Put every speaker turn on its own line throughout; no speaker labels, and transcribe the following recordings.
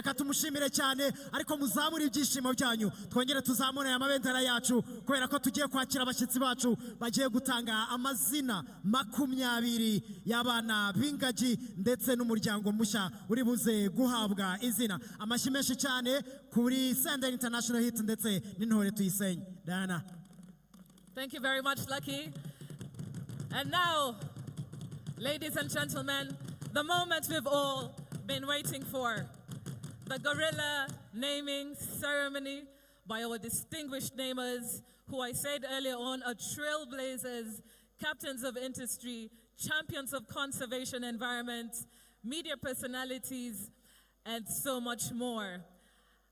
Reka tumushimire cyane ariko muzamure ibyishimo byanyu twongere tuzamure amabendera yacu kubera ko tugiye kwakira abashyitsi bacu bagiye gutanga amazina 20 y'abana b'ingagi ndetse n'umuryango mushya uri buze guhabwa izina. Amashyi menshi cyane kuri Senderi International Hit ndetse n'intore tuyisenye. Diana.
Thank you very much, Lucky. And now, ladies and gentlemen, the moment we've all been waiting for. The gorilla naming ceremony by our distinguished namers, who I said earlier on are trailblazers, captains of industry, champions of conservation environment, media personalities, and so much more.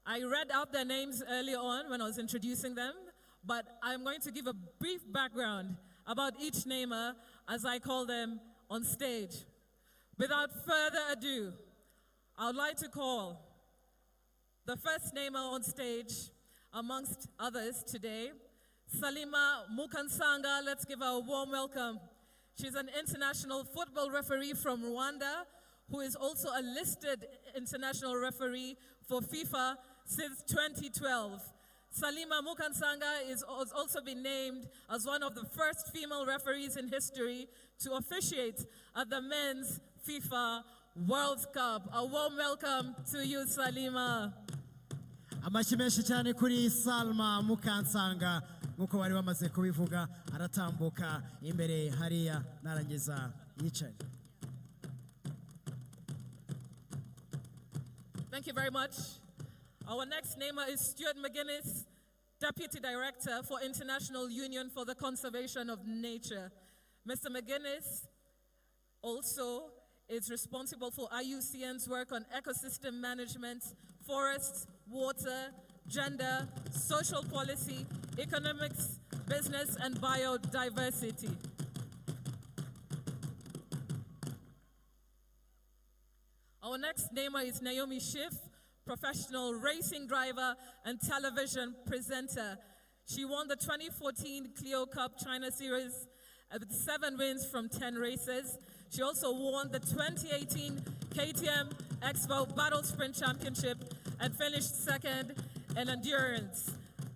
I read out their names earlier on when I was introducing them, but I'm going to give a brief background about each namer as I call them on stage. Without further ado, I would like to call the first namer on stage, amongst others today, Salima Mukansanga. Let's give her a warm welcome. She's an international football referee from Rwanda, who is also a listed international referee for FIFA since 2012. Salima Mukansanga has also been named as one of the first female referees in history to officiate at the Men's FIFA World Cup. A warm welcome to you, Salima.
Amashyi menshi cyane kuri Salma Mukansanga nkuko bari bamaze kubivuga aratambuka imbere hariya narangiza yicaye.
Thank you very much. Our next namer is Stuart McGuinness, Deputy Director for International Union for the Conservation of Nature. Mr. McGuinness also is responsible for IUCN's work on ecosystem management, forests, water, gender, social policy, economics, business, and biodiversity. Our next namer is Naomi Schiff, professional racing driver and television presenter. She won the 2014 Clio Cup China Series with 7 wins from 10 races. She also won the 2018 KTM Expo Battle Sprint Championship and finished second in Endurance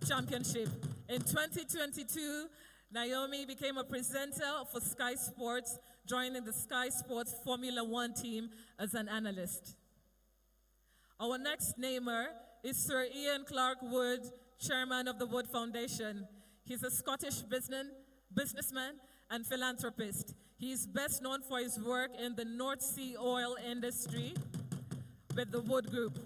Championship. In 2022, Naomi became a presenter for Sky Sports, joining the Sky Sports Formula One team as an analyst. Our next namer is Sir Ian Clark Wood, chairman of the Wood Foundation. He's a Scottish businessman and philanthropist. He is best known for his work in the North Sea oil industry with the Wood Group.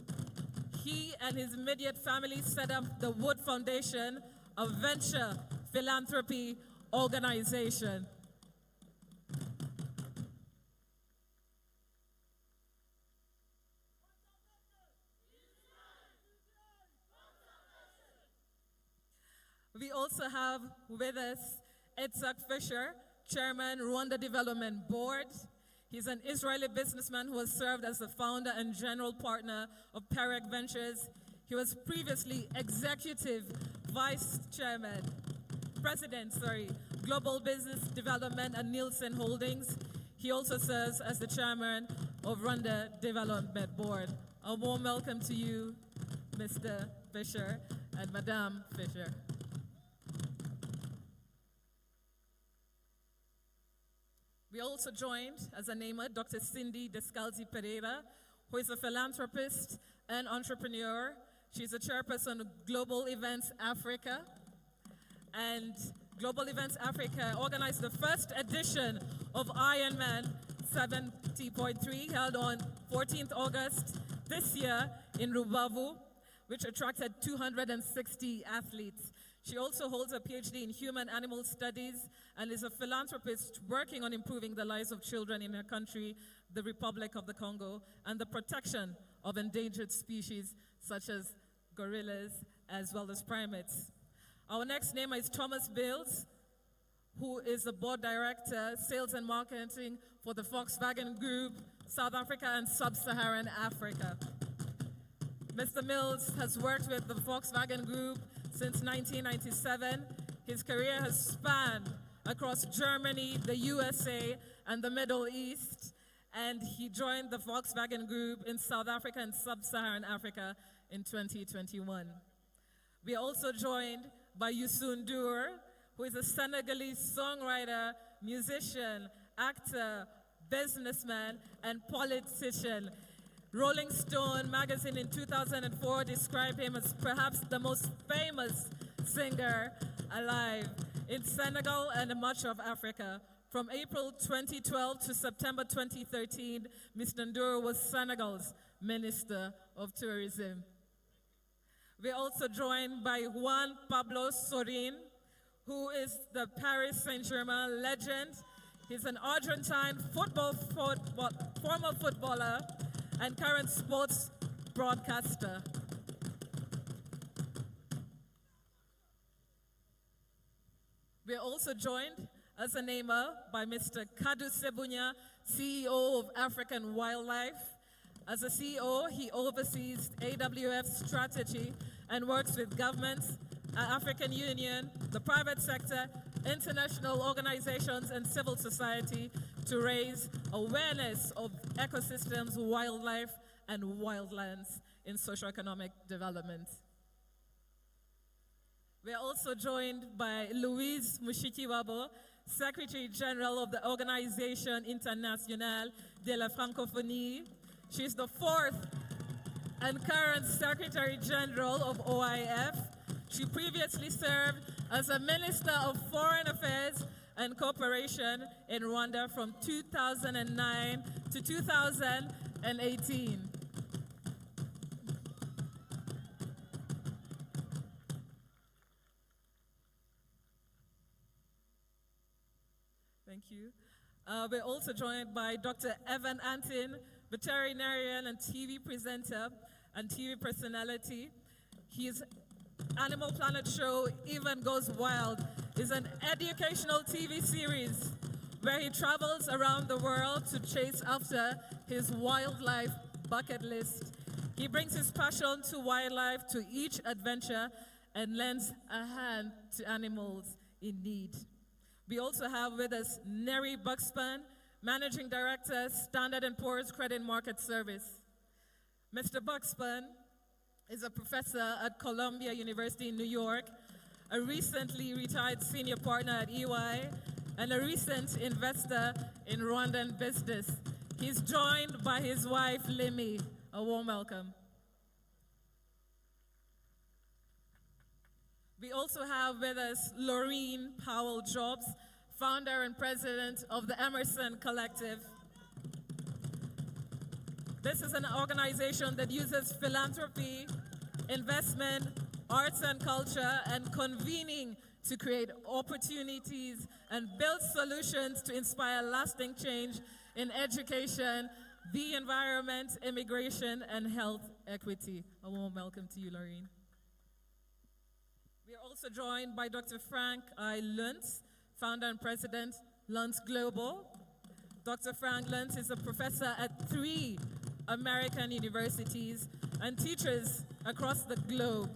He and his immediate family set up the Wood Foundation, a venture philanthropy organization. We also have with us Itzhak Fisher, Chairman, Rwanda Development Board. He's an Israeli businessman who has served as the founder and general partner of Perec Ventures. He was previously Executive Vice Chairman, President, Global Business Development at Nielsen Holdings. He also serves as the Chairman of Rwanda Development Board. A warm welcome to you, Mr. Fisher and Madame Fisher. We also joined as a namer Dr. Cindy Descalzi Pereira, who is a philanthropist and entrepreneur. She's a chairperson of Global Events Africa. And Global Events Africa organized the first edition of Ironman 70.3, held on 14th August this year in Rubavu, which attracted 260 athletes. She also holds a PhD in human animal studies and is a philanthropist working on improving the lives of children in her country, the Republic of the Congo, and the protection of endangered species such as gorillas as well as primates. Our next namer is Thomas Bales, who is the board director, sales and marketing for the Volkswagen Group, South Africa and Sub-Saharan Africa. Mr. Mills has worked with the Volkswagen Group since 1997. His career has spanned across Germany, the USA, and the Middle East. and he joined the Volkswagen Group in South Africa and Sub-Saharan Africa in 2021. We are also joined by Youssou N'Dour, who is a Senegalese songwriter, musician, actor, businessman, and politician. Rolling Stone magazine in 2004 described him as perhaps the most famous singer alive in Senegal and much of Africa. From April 2012 to September 2013, Mr. N'Dour was Senegal's Minister of Tourism. We're also joined by Juan Pablo Sorin, who is the Paris Saint-Germain legend. He's an Argentine former footballer and current sports broadcaster. We're also joined as a namer by Mr. Kadu Sebunya, CEO of African Wildlife. As a CEO, he oversees AWF's strategy and works with governments, African Union, the private sector, international organizations, and civil society to raise awareness of ecosystems, wildlife, and wildlands in socioeconomic development. We are also joined by Louise Mushikiwabo, Secretary General of the Organisation Internationale de la Francophonie. She's the fourth and current Secretary General of OIF. She previously served as a Minister of Foreign Affairs and Cooperation in Rwanda from 2009 to 2018. Thank you. We're also joined by Dr. Evan Antin, veterinarian and TV presenter and TV personality. His Animal Planet show, Even Goes Wild, is an educational TV series where he travels around the world to chase after his wildlife bucket list. He brings his passion to wildlife to each adventure and lends a hand to animals in need. We also have with us Neri Buxpan, Managing Director, Standard & Poor's Credit Market Service. Mr. Buxpan is a professor at Columbia University in New York, a recently retired senior partner at EY, and a recent investor in Rwandan business. He's joined by his wife, Limi. A warm welcome. We also have with us Laureen Powell-Jobs, founder and president of the Emerson Collective. This is an organization that uses philanthropy, investment, arts and culture, and convening to create opportunities and build solutions to inspire lasting change in education, the environment, immigration, and health equity. A warm welcome to you, Laureen. We are also joined by Dr. Frank I. Luntz, founder and president, Luntz Global. Dr. Frank Luntz is a professor at 3 American universities and teaches across the globe.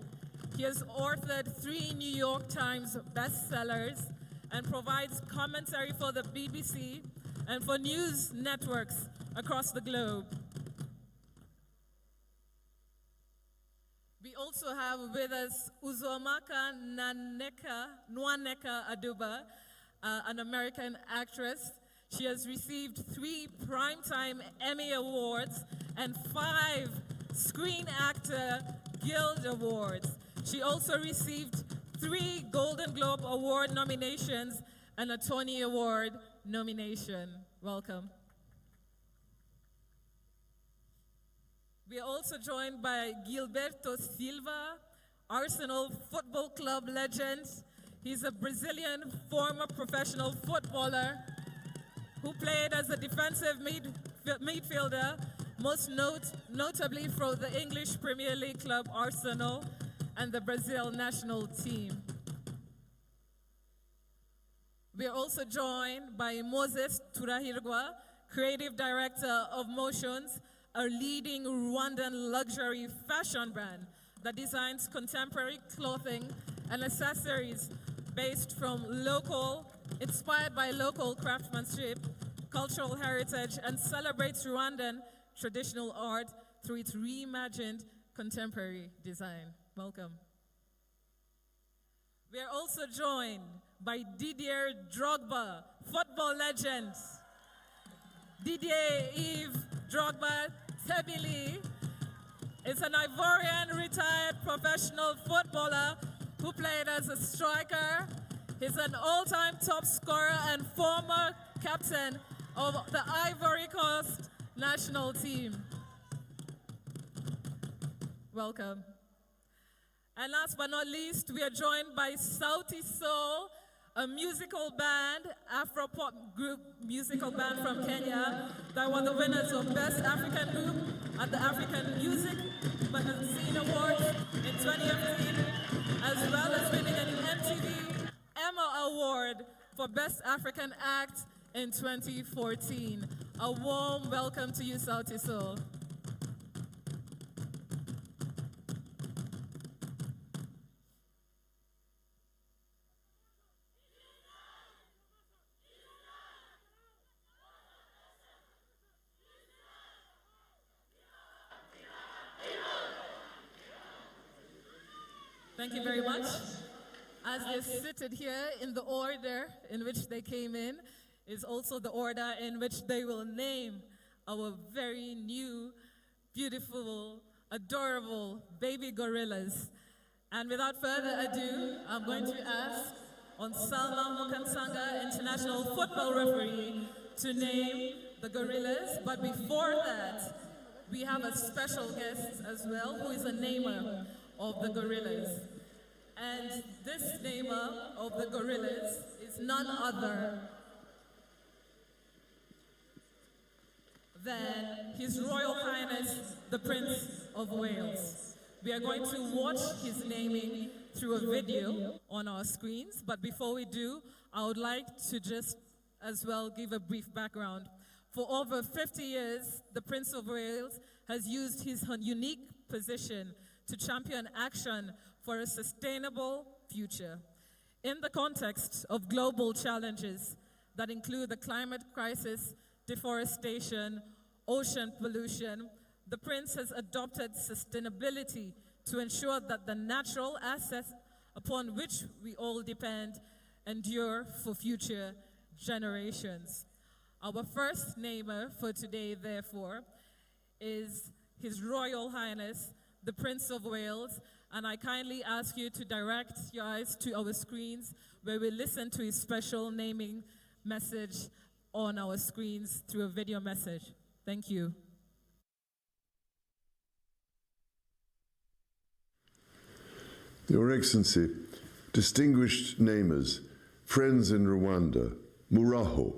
He has authored 3 New York Times bestsellers and provides commentary for the BBC and for news networks across the globe. We also have with us Uzomaka Nwaneka Aduba, an American actress. She has received 3 Primetime Emmy Awards and 5 Screen Actor Guild Awards. She also received 3 Golden Globe Award nominations and a Tony Award nomination. Welcome. We are also joined by Gilberto Silva, Arsenal Football Club legend. He's a Brazilian former professional footballer who played as a defensive midfielder, most notably for the English Premier League club Arsenal and the Brazil national team. We are also joined by Moses Turahirwa, creative director of Motions, a leading Rwandan luxury fashion brand that designs contemporary clothing and accessories inspired by local craftsmanship cultural heritage and celebrates Rwandan traditional art through its reimagined contemporary design. Welcome. We are also joined by Didier Drogba, football legend. Didier Yves Drogba Tebili is an Ivorian retired professional footballer who played as a striker. He's an all-time top scorer and former captain of the Ivory Coast national team. Welcome. And last but not least, we are joined by Sauti Sol, a musical band, Afro-pop group musical band from Kenya that were the winners of Best African Group at the African Music Magazine Awards in 2015, as well as winning an MTV Emma Award for Best African Act in 2014. A warm welcome to you, Sauti Sol. Thank you very much. As they're seated here in the order in which they came in is also the order in which they will name our very new, beautiful, adorable baby gorillas. And without further ado, I'm going to ask Onsalma Mukansanga, international football referee, to name the gorillas. But before that, we have a special guest as well, who is a namer of the gorillas. And this namer of the gorillas is none other than His Royal Highness, the Prince of Wales. We are going to watch his naming through a video on our screens, but before we do, I would like to just as well give a brief background. For over 50 years, the Prince of Wales has used his unique position to champion action for a sustainable future. In the context of global challenges that include the climate crisis, deforestation, ocean pollution, the Prince has adopted sustainability to ensure that the natural assets upon which we all depend endure for future generations. Our first namer for today, therefore, is His Royal Highness, the Prince of Wales, and I kindly ask you to direct your eyes to our screens where we listen to his special naming message on our screens through a video message. Thank you.
Your Excellency, distinguished namers, friends in Rwanda, Muraho,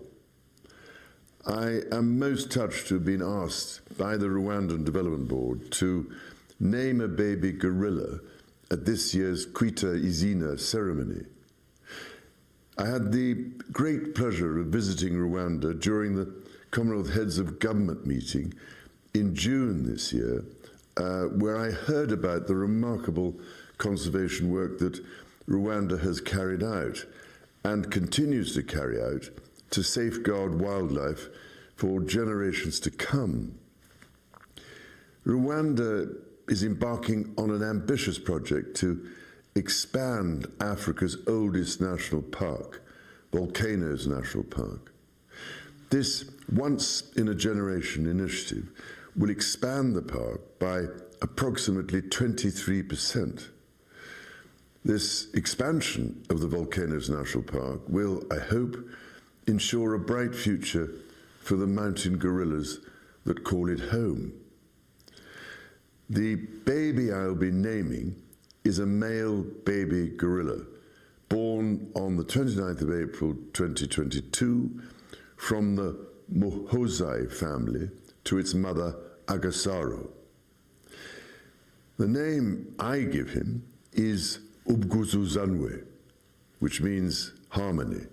I am most touched to have been asked by the Rwandan Development Board to name a baby gorilla at this year's Ngaya Amazina ceremony. I had the great pleasure of visiting Rwanda during the Commonwealth Heads of Government meeting in June this year, where I heard about the remarkable conservation work that Rwanda has carried out and continues to carry out to safeguard wildlife for generations to come. Rwanda is embarking on an ambitious project to expand Africa's oldest national park, Volcanoes National Park. This once-in-a-generation initiative will expand the park by approximately 23%. This expansion of the Volcanoes National Park will, I hope, ensure a bright future for the mountain gorillas that call it home. The baby I'll be naming is a male baby gorilla born on the 29th of April 2022 from the Muhozai family to its mother Agasaro. The name I give him is Ubguzuzanwe, which means harmony,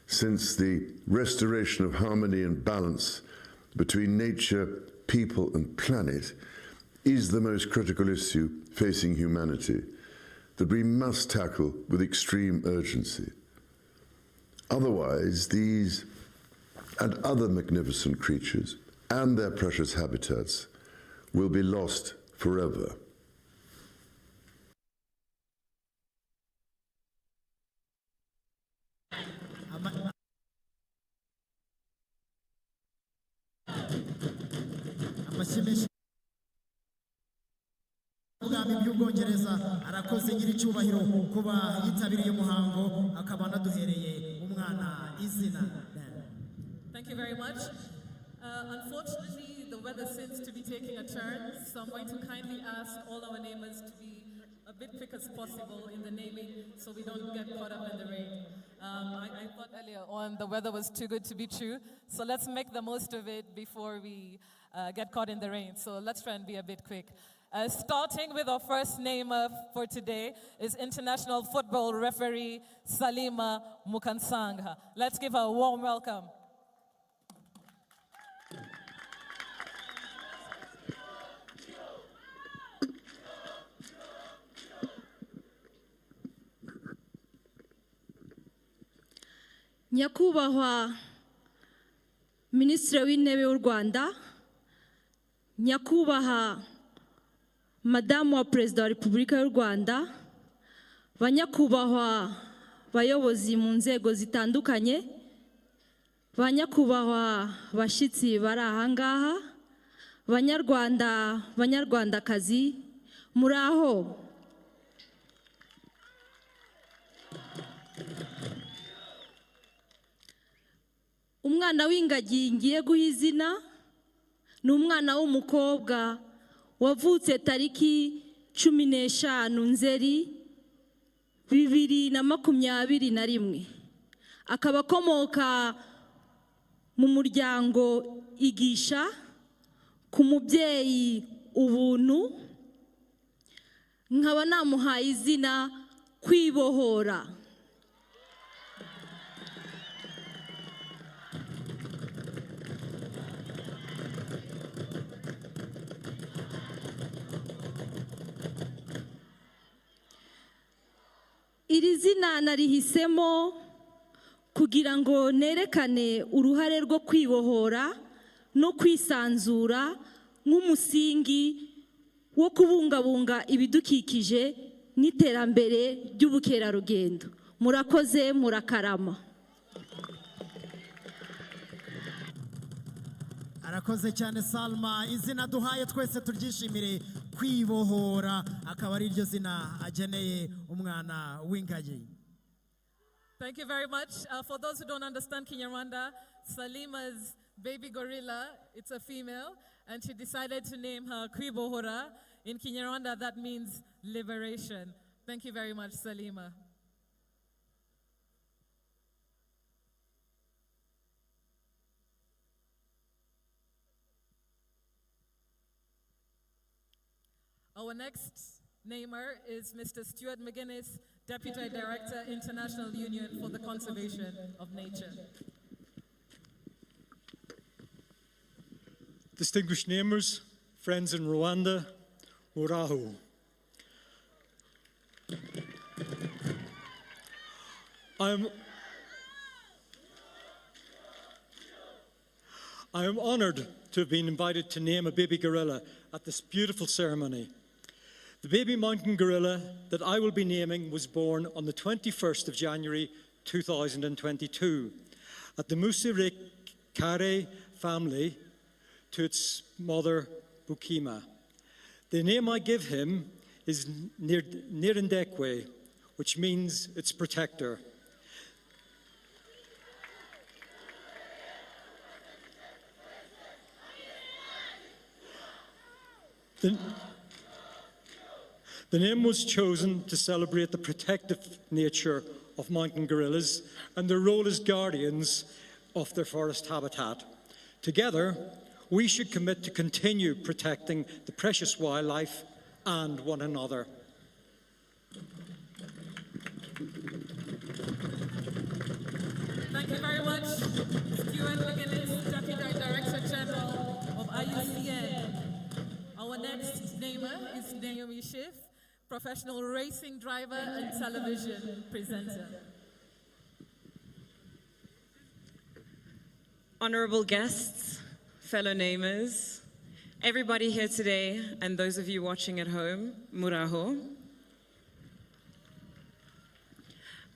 since the restoration of harmony and balance between nature, people, and planet is the most critical issue facing humanity that we must tackle with extreme urgency. Otherwise, these and other magnificent creatures and their precious habitats will be lost forever.
ubwami by'ubwongereza arakoze nyiricyubahiro kuba yitabiriye umuhango akaba anaduhereye umwana izina.
Thank you very much. Unfortunately, the weather seems to be taking a turn, so I'm going to kindly ask all our neighbors to be a bit quick as possible in the naming so we don't get caught up in the rain. I thought earlier on the weather was too good to be true, so let's make the most of it before we get caught in the rain. So let's try and be a bit quick. Starting with our first namer for today is international football referee Salima Mukansanga. Let's give her a warm welcome.
Nyakubahwa Minisitiri w'Intebe w'u Rwanda, Nyakubahwa Madamu wa Perezida wa Repubulika y'u Rwanda, Banyakubahwa bayobozi mu nzego zitandukanye, Banyakubahwa bashyitsi bari aha ngaha, Banyarwanda, Banyarwandakazi, muraho. Umwana w'ingagi ngiye guha izina ni umwana w'umukobwa wavutse tariki 15 Nzeri 2021, akaba akomoka mu muryango Igisha ku mubyeyi Ubuntu, nkaba namuhaye izina Kwibohora. Iri zina narihisemo kugira ngo nerekane uruhare rwo kwibohora no kwisanzura nk'umusingi wo kubungabunga ibidukikije n'iterambere ry'ubukerarugendo. Murakoze, murakarama.
Arakoze cyane Salma, izina duhaye twese turyishimire, Kwibohora, akaba ari ryo zina ageneye umwana w'ingagi.
Thank you very much. For those who don't understand Kinyarwanda, Salima's baby gorilla, it's a female, and she decided to name her Kwibohora. In Kinyarwanda, that means liberation. Thank you very much, Salima. Our next namer is Mr. Stuart McGuinness, Deputy Director, International Union for the Conservation of Nature.
Distinguished namers, friends in Rwanda, Muraho. I am honored to have been invited to name a baby gorilla at this beautiful ceremony. The baby mountain gorilla that I will be naming was born on the 21st of January 2022 at the Musire Kare family to its mother, Bukima. The name I give him is Nirindekwe, which means its protector. The name was chosen to celebrate the protective nature of mountain gorillas and their role as guardians of their forest habitat. Together, we should commit to continue protecting the precious wildlife and one another.
Thank you very much, Stuart McGuinness, Deputy Director General of IUCN. Our next namer is Naomi Schiff, professional racing driver and television presenter.
honorable guests, fellow namers, everybody here today, and those of you watching at home, muraho.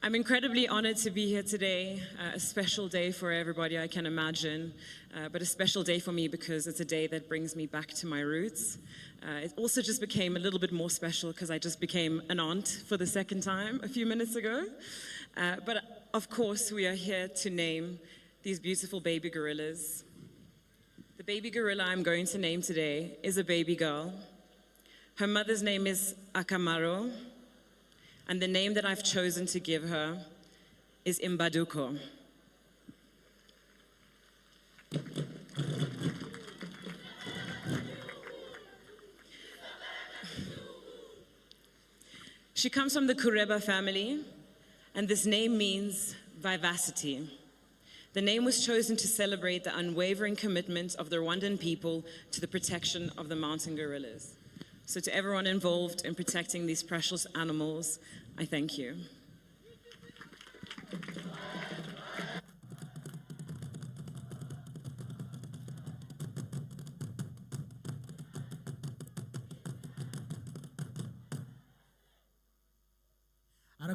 I'm incredibly honored to be here today, a special day for everybody I can imagine, but a special day for me because it's a day that brings me back to my roots. It also just became a little bit more special because I just became an aunt for the second time a few minutes ago. But of course, we are here to name these beautiful baby gorillas. The baby gorilla I'm going to name today is a baby girl. Her mother's name is Akamaro. And the name that I've chosen to give her is Imbaduko. She comes from the Kureba family, and this name means vivacity. The name was chosen to celebrate the unwavering commitment of the Rwandan people to the protection of the mountain gorillas. So to everyone involved in protecting these precious animals, I thank you.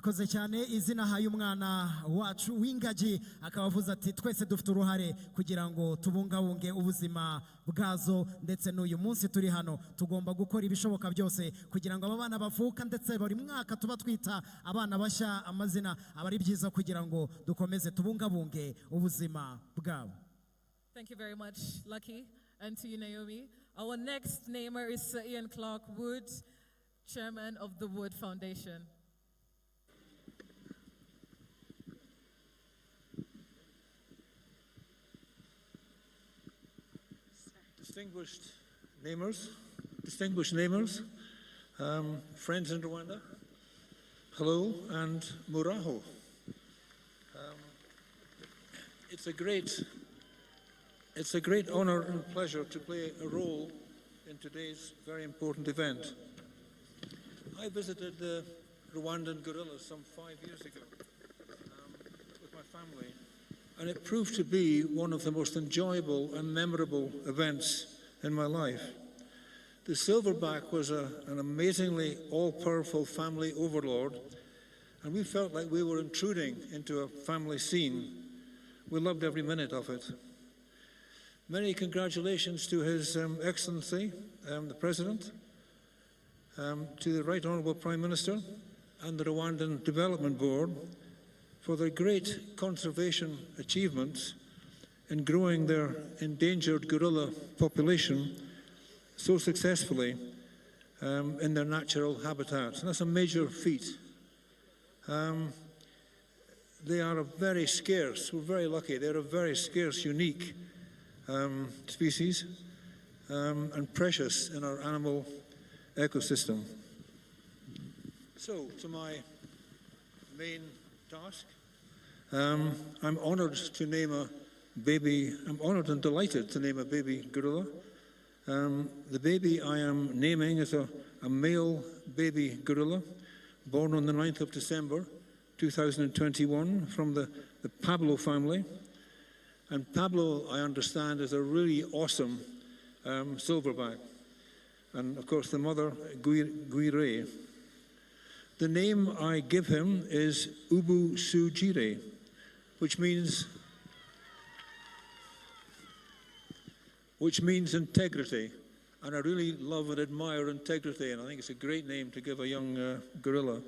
arakoze cyane izina haye umwana wacu w'ingagi akaba avuze ati twese dufite uruhare kugira ngo tubungabunge ubuzima bwazo ndetse n'uyu munsi turi hano tugomba gukora ibishoboka byose kugira ngo aba bana bavuka ndetse buri mwaka tuba twita abana bashya amazina aba ari byiza kugira ngo dukomeze tubungabunge ubuzima bwabo.
Thank you very much, Lucky, and to you, Naomi. Our next namer is Sir Ian Clark Wood, Chairman of the Wood Foundation.
Distinguished namers, friends in Rwanda, hello and muraho. It's a great honor and pleasure to play a role in today's very important event. I visited the Rwandan gorillas some 5 years ago with my family, and it proved to be one of the most enjoyable and memorable events in my life. The silverback was an amazingly all-powerful family overlord, and we felt like we were intruding into a family scene. We loved every minute of it. Many congratulations to His Excellency, the President, to the Right Honourable Prime Minister and the Rwandan Development Board for their great conservation achievements in growing their endangered gorilla population so successfully in their natural habitats. And that's a major feat. They are a very scarce, we're very lucky, they're a very scarce, unique species and precious in our animal ecosystem. So, to my main task, I'm honoured to name a baby, I'm honoured and delighted to name a baby gorilla. The baby I am naming is a male baby gorilla born on the 9th of December 2021 from the Pablo family. And Pablo, I understand, is a really awesome silverback. And of course the mother, Guire. The name I give him is Ubu Sujire, which means integrity. And I really love and admire integrity, and I think it's a great name to give a young gorilla.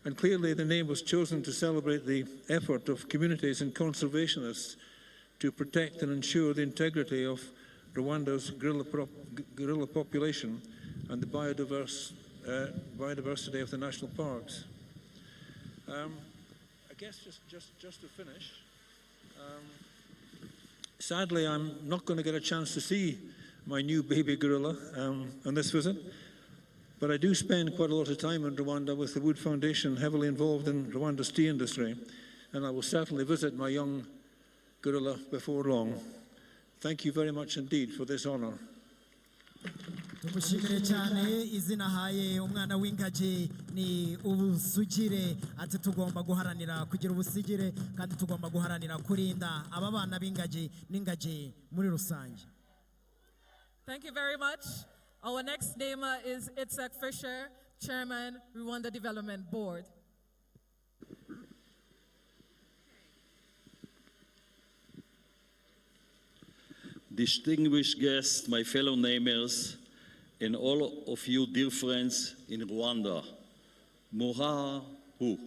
And clearly the name was chosen to celebrate the effort of communities and conservationists to protect and ensure the integrity of Rwanda's gorilla population and the biodiversity of the national parks. I guess just to finish, sadly I'm not going to get a chance to see my new baby gorilla on this visit, but I do spend quite a lot of time in Rwanda with the Wood Foundation, heavily involved in Rwanda's tea industry, and I will certainly visit my young gorilla before long. Thank you very much indeed for this honor.
tumushimire cyane izina haye umwana w'ingagi ni ubusugire ati tugomba guharanira kugira ubusigire kandi tugomba guharanira kurinda aba bana b'ingagi n'ingagi muri rusange.
Thank you very much. Our next namer is Itzhak Fisher, Chairman, Rwanda Development Board.
Distinguished guests, my fellow namers, and all of you dear friends in Rwanda, Murahu.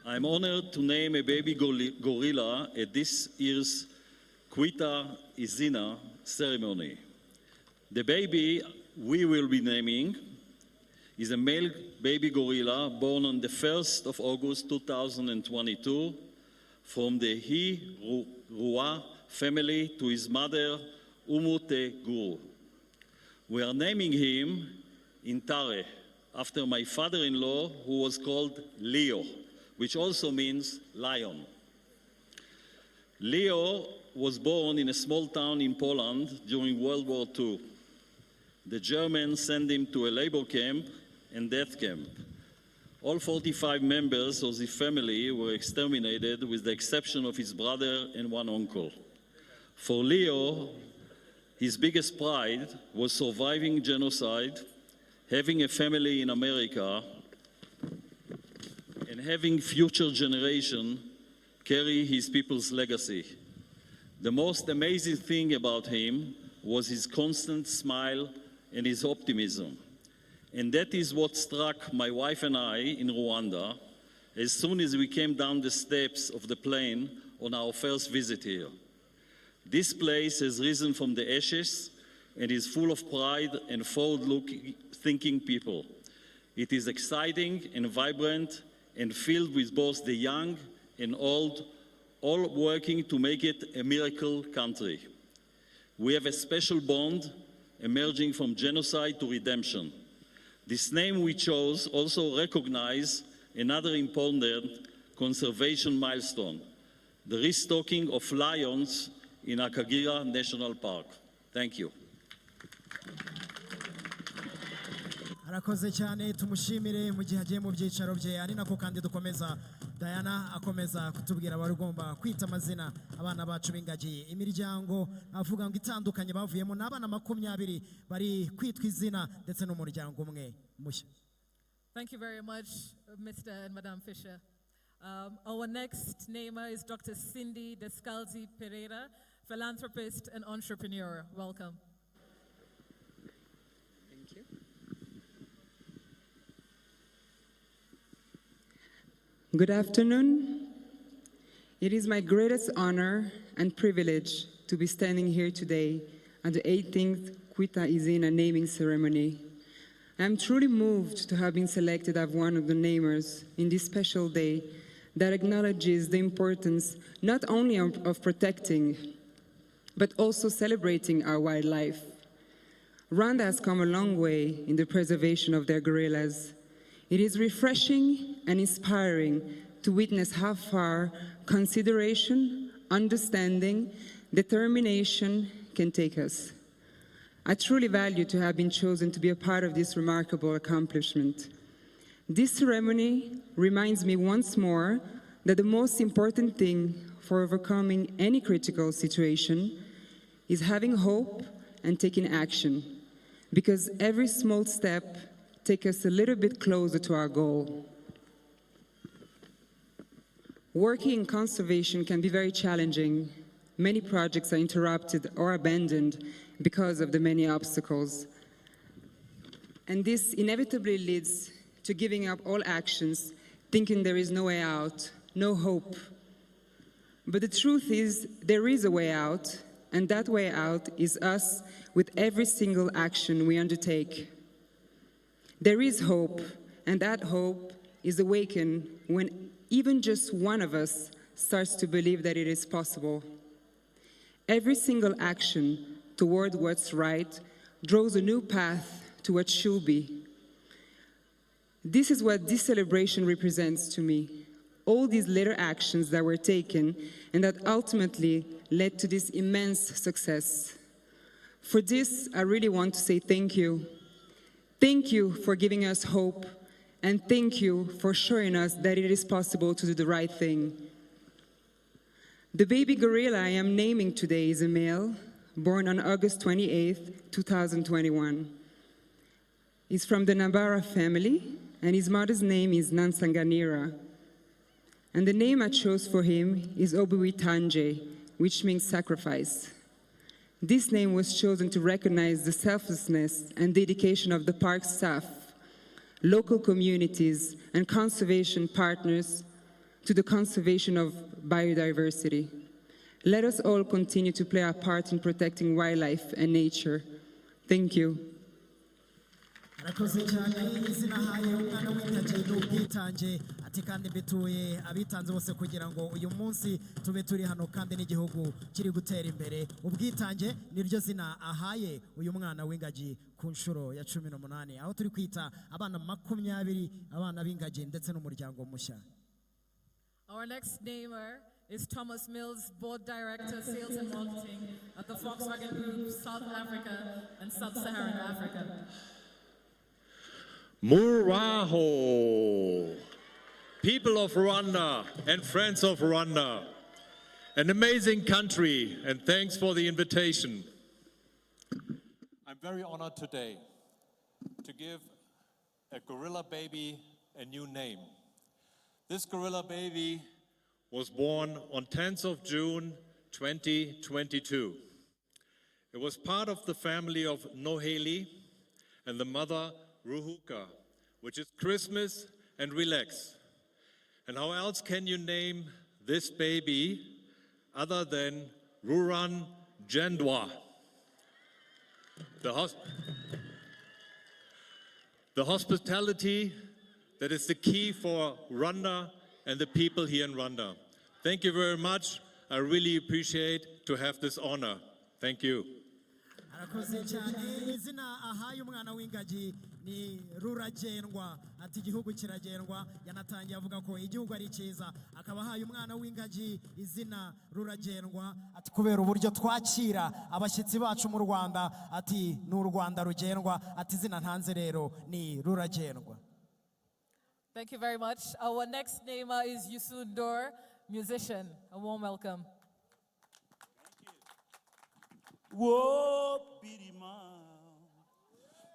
I'm honored to name a baby gorilla at this year's Kwita Izina ceremony. The baby we will be naming is a male baby gorilla born on the 1st of August 2022 from the Rua family to his mother, Umute Guru. We are naming him Intare, after my father-in-law, who was called Leo, which also means lion. Leo was born in a small town in Poland during World War II. The Germans sent him to a labor camp and death camp. All 45 members of the family were exterminated with the exception of his brother and one uncle. For Leo, his biggest pride was surviving genocide, having a family in America, and having future generations carry his people's legacy. The most amazing thing about him was his constant smile and his optimism. And that is what struck my wife and I in Rwanda as soon as we came down the steps of the plane on our first visit here. This place has risen from the ashes and is full of pride and forward-looking thinking people. It is exciting and vibrant and filled with both the young and old, all working to make it a miracle country. We have a special bond emerging from genocide to redemption. This name we chose also recognizes another important conservation milestone, the restocking of lions in Akagira National Park. Thank you.
Arakoze cyane tumushimire mu gihe agiye mu byicaro bye ari nako kandi dukomeza Diana akomeza kutubwira abarugomba kwita amazina abana bacu b'ingagi imiryango avuga ngo itandukanye bavuyemo n'abana 20 bari kwitwa izina ndetse n'umuryango umwe mushya.
Thank you very much, Mr. and Madame Fisher. Our next namer is Dr. Cindy Descalzi Pereira, philanthropist and entrepreneur. Welcome.
Thank you. Good afternoon. It is my greatest honor and privilege to be standing here today at the 18th Kwita Izina naming ceremony. I am truly moved to have been selected as one of the namers in this special day that acknowledges the importance not only of protecting, but also celebrating our wildlife. Rwanda has come a long way in the preservation of their gorillas. It is refreshing and inspiring to witness how far consideration, understanding, determination can take us. I truly value to have been chosen to be a part of this remarkable accomplishment. This ceremony reminds me once more that the most important thing for overcoming any critical situation is having hope and taking action, because every small step takes us a little bit closer to our goal. Working in conservation can be very challenging. Many projects are interrupted or abandoned because of the many obstacles. And this inevitably leads to giving up all actions, thinking there is no way out, no hope. But the truth is, there is a way out, and that way out is us with every single action we undertake. There is hope, and that hope is awakened when even just one of us starts to believe that it is possible. Every single action toward what's right draws a new path to what should be. This is what this celebration represents to me. All these little actions that were taken and that ultimately led to this immense success. For this, I really want to say thank you. Thank you for giving us hope, and thank you for showing us that it is possible to do the right thing. The baby gorilla I am naming today is a male, born on August 28, 2021. He's from the Nabara family, and his mother's name is Nansanganira. And the name I chose for him is Obuitanje, which means sacrifice. This name was chosen to recognize the selflessness and dedication of the park staff, local communities, and conservation partners to the conservation of biodiversity. Let us all continue to play our part in protecting wildlife and nature. Thank you.
arakoze cyane izina haye umwana w'ingagi n'ubwitange ati kandi mbituye abitanze bose kugira ngo uyu munsi tube turi hano kandi n'igihugu kiri gutera imbere ubwitange niryo zina ahaye uyu mwana w'ingagi ku nshuro ya 18 aho turi kwita abana 20 abana b'ingagi ndetse n'umuryango mushya.
Our next namer is Thomas Mills, Board Director, Sales and Marketing at the Volkswagen Group, South Africa and Sub-Saharan Africa.
Muraho, people of Rwanda and friends of Rwanda, an amazing country, and thanks for the invitation.
I'm very honored today to give a gorilla baby a new name. This gorilla baby
Was born on 10th of June 2022. It was part of the family of Noheli and the mother Ruhuka, which is Christmas and relax. And how else can you name this baby other than Ruran Jendwa? The hospitality that is the key for Rwanda and the people here in Rwanda. Thank you very much. I really appreciate to have this honor. Thank you.
arakoze cyane izina ahaye umwana w'ingagi ni ruragendwa ati igihugu kiragendwa yanatangiye avuga ko igihugu ari cyiza akaba ahaye umwana w'ingagi izina ruragendwa ati kubera uburyo twakira abashyitsi bacu mu Rwanda ati n'u Rwanda rugendwa ati izina ntanze rero ni ruragendwa.
Thank you very much. Our next namer is Yusundor, musician. A warm welcome.
Wo birima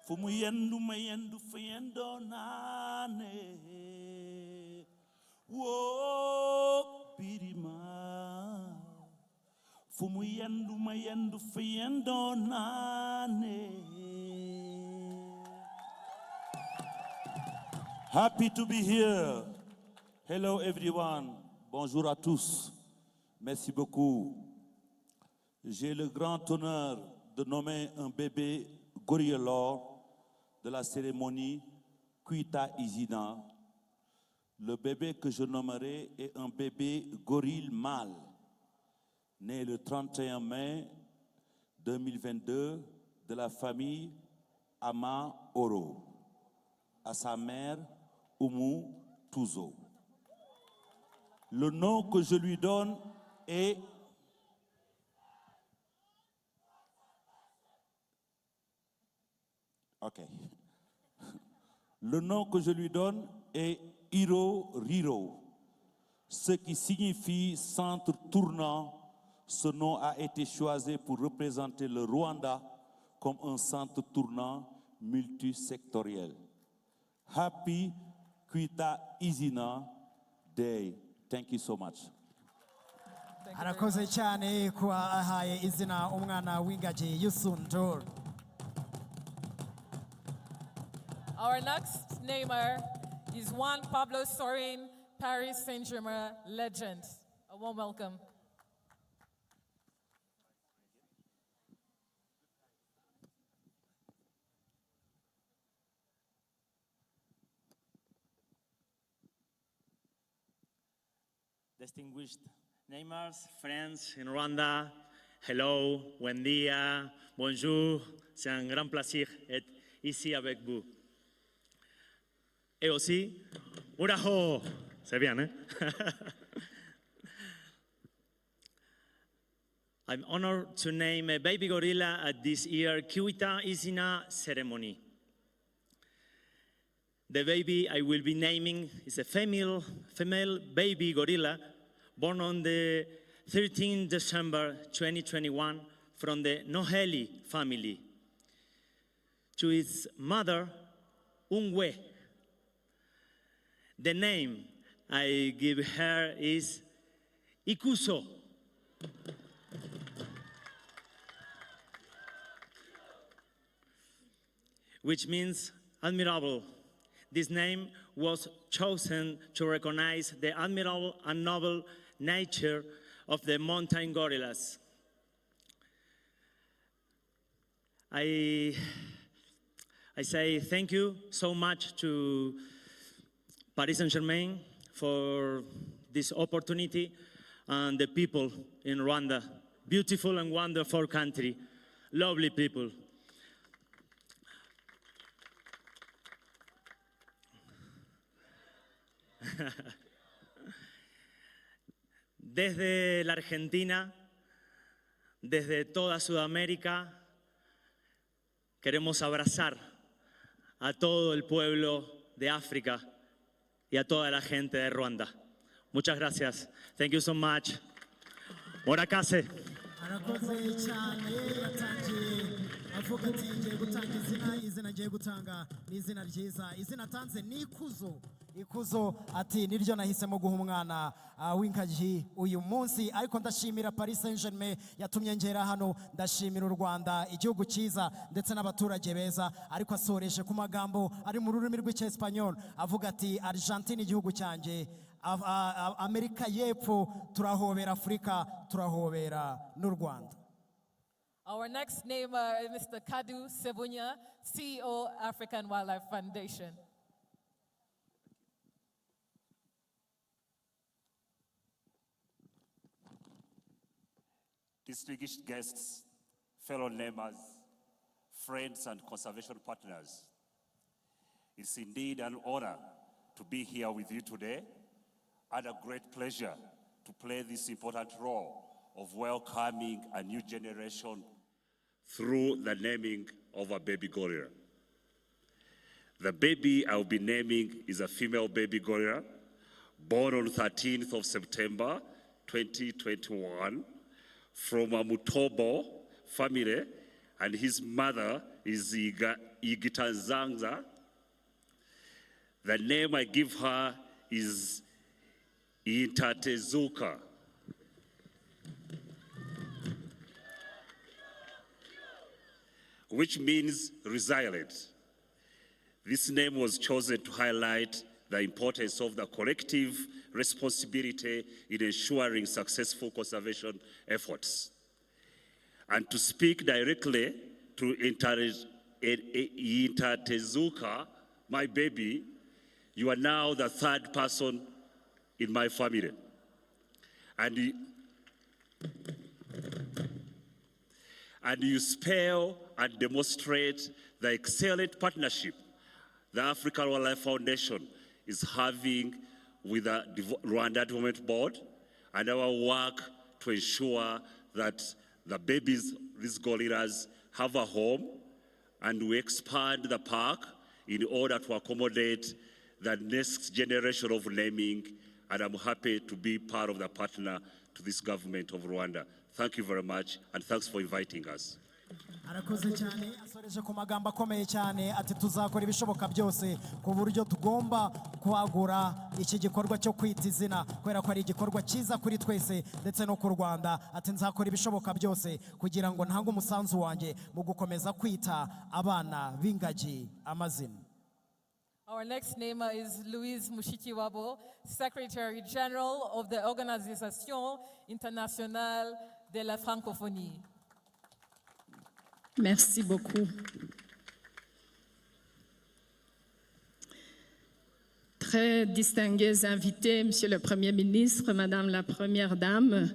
fumu yendu mayendu fayendo nane wo birima fumu yendu mayendu fayendo nane. Happy to be here. Hello everyone. Bonjour à tous. Merci beaucoup. J'ai le grand honneur de nommer un bébé gorilla de la cérémonie Kuita Izina. Le bébé que je nommerai est un bébé gorille mâle, né le 31 mai 2022 de la famille Ama Oro, à sa mère Umu Tuzo. Le nom que je lui donne est Le nom que je lui donne est Iro Riro, ce qui signifie centre tournant. Ce nom a été choisi pour représenter le Rwanda comme un centre tournant multisectoriel. Happy Kuita Izina Day. Thank you so much.
arakoze cyane kuba ahaye izina umwana w'ingagi Yusundor.
Our next namer is Juan Pablo Sorin, Paris Saint-Germain legend. A warm welcome.
Distinguished namers, friends in Rwanda, hello, buen dia, bonjour, c'est un grand plaisir d'être ici avec vous. Et aussi, Uraho, c'est bien, hein? I'm honored to name a baby gorilla at this year's Byitaga ceremony. The baby I will be naming is a female baby gorilla born on the 13th December 2021 from the Noheli family. To its mother, Ungwe. The name I give her is Ikuso. Which means admirable. This name was chosen to recognize the admirable and noble nature of the mountain gorillas. I say thank you so much to Paris Saint-Germain for this opportunity and the people in Rwanda. Beautiful and wonderful country, lovely people. Desde la Argentina, desde toda Sudamérica, queremos abrazar a todo el pueblo de África y a toda la gente de Ruanda. Muchas gracias. Thank you so much. Morakase.
arakoze cyane yatangiye avuga ati ngiye gutanga izina ngiye gutanga ni izina ryiza izina atanze ni ikuzo ati niryo nahisemo guha umwana w'ingagi uyu munsi ariko ndashimira Paris Saint-Germain yatumye ngera hano ndashimira u Rwanda igihugu cyiza ndetse n'abaturage beza ariko asoreje ku magambo ari mu rurimi rw'icyesipanyol avuga ati Argentine igihugu cyanjye Amerika y'Epfo turahobera Afrika turahobera n'u Rwanda.
Our next namer is Mr. Kadu Sebunya, CEO, African Wildlife Foundation.
Distinguished guests, fellow neighbors, friends and conservation partners, it's indeed an honor to be here with you today and a great pleasure to play this important role of welcoming a new generation through the naming of a baby gorilla. The baby I'll be naming is a female baby gorilla born on 13th of September 2021 from a Mutobo family, and his mother is Igitanzangza. The name I give her is Itatezuka. Which means resilient. This name was chosen to highlight the importance of the collective responsibility in ensuring successful conservation efforts. And to speak directly to Itatezuka, my baby, you are now the third person in my family. And you spell and demonstrate the excellent partnership the African Wildlife Foundation is having with the Rwanda Development Board and our work to ensure that the babies, these gorillas, have a home, and we expand the park in order to accommodate the next generation of naming, and I'm happy to be part of the partner to this government of Rwanda. Thank you very much, and thanks for inviting us.
arakoze cyane asoreje ku magambo akomeye cyane ati tuzakora ibishoboka byose ku buryo tugomba kwagura iki gikorwa cyo kwita izina kubera ko ari igikorwa cyiza kuri twese ndetse no ku Rwanda ati nzakora ibishoboka byose kugira ngo ntange umusanzu wanjye mu gukomeza kwita abana b'ingagi amazina.
Our next namer is Louise Mushikiwabo, Secretary General of the Organisation Internationale de la Francophonie.
Merci beaucoup. Très distingués invités, Monsieur le Premier ministre, Madame la Première Dame,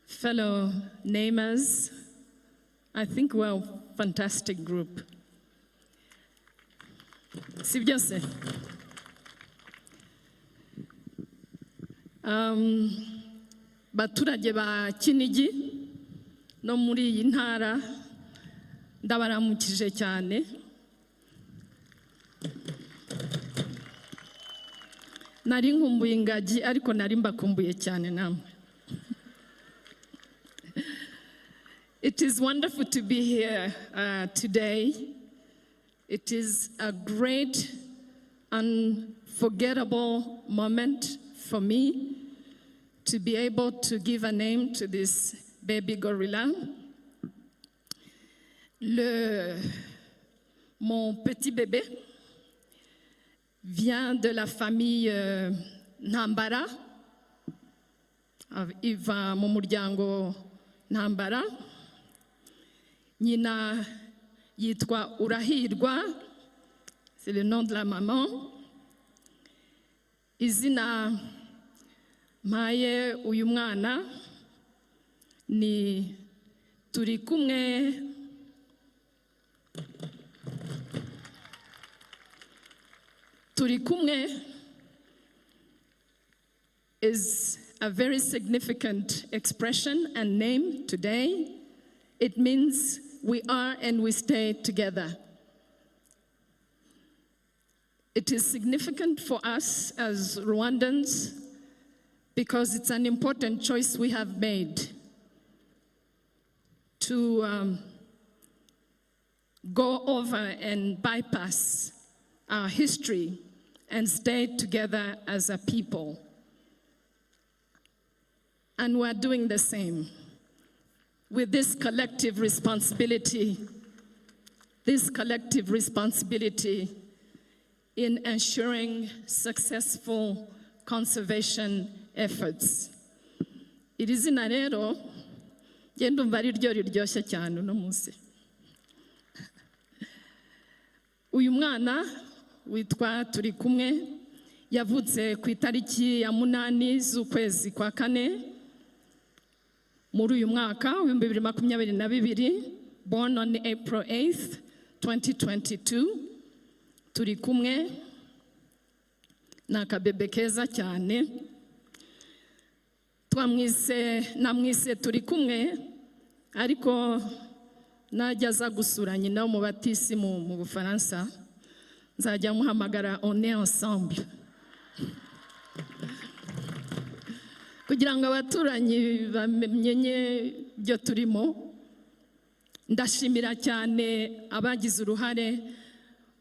fellow namers, I think we're a fantastic group. C'est bien ça. baturage ba Kinigi no muri iyi ntara ndabaramukije cyane. Nari nkumbuye ingagi ariko nari mbakumbuye cyane namwe. It is wonderful to be here today. It is a great, unforgettable moment for me to be able to give a name to this baby gorilla. Mon petit bébé vient de la famille Ntambara. Il va mu muryango Ntambara. Nyina yitwa Urahirwa, c'est le nom de la maman. Izina mpaye uyu mwana ni turi kumwe. Turi kumwe is a very significant expression and name today. It means we are and we stay together. It is significant for us as Rwandans because it's an important choice we have made to go over and bypass our history and stay together as a people. And we're doing the same with this collective responsibility in ensuring successful conservation efforts. Iri zina rero ngenda umva ari ryo riryoshye cyane uno munsi. Uyu mwana witwa Turi kumwe yavutse ku itariki ya 8 z'ukwezi kwa 4 muri uyu mwaka wa 2022, born on April 8th, 2022. Turi kumwe na kabebe keza cyane. Namwise Turi kumwe ariko najya aza gusura nyina mu batisi mu Bufaransa nzajya muhamagara on est ensemble kugira ngo abaturanyi bamenye byo turimo. Ndashimira cyane abagize uruhare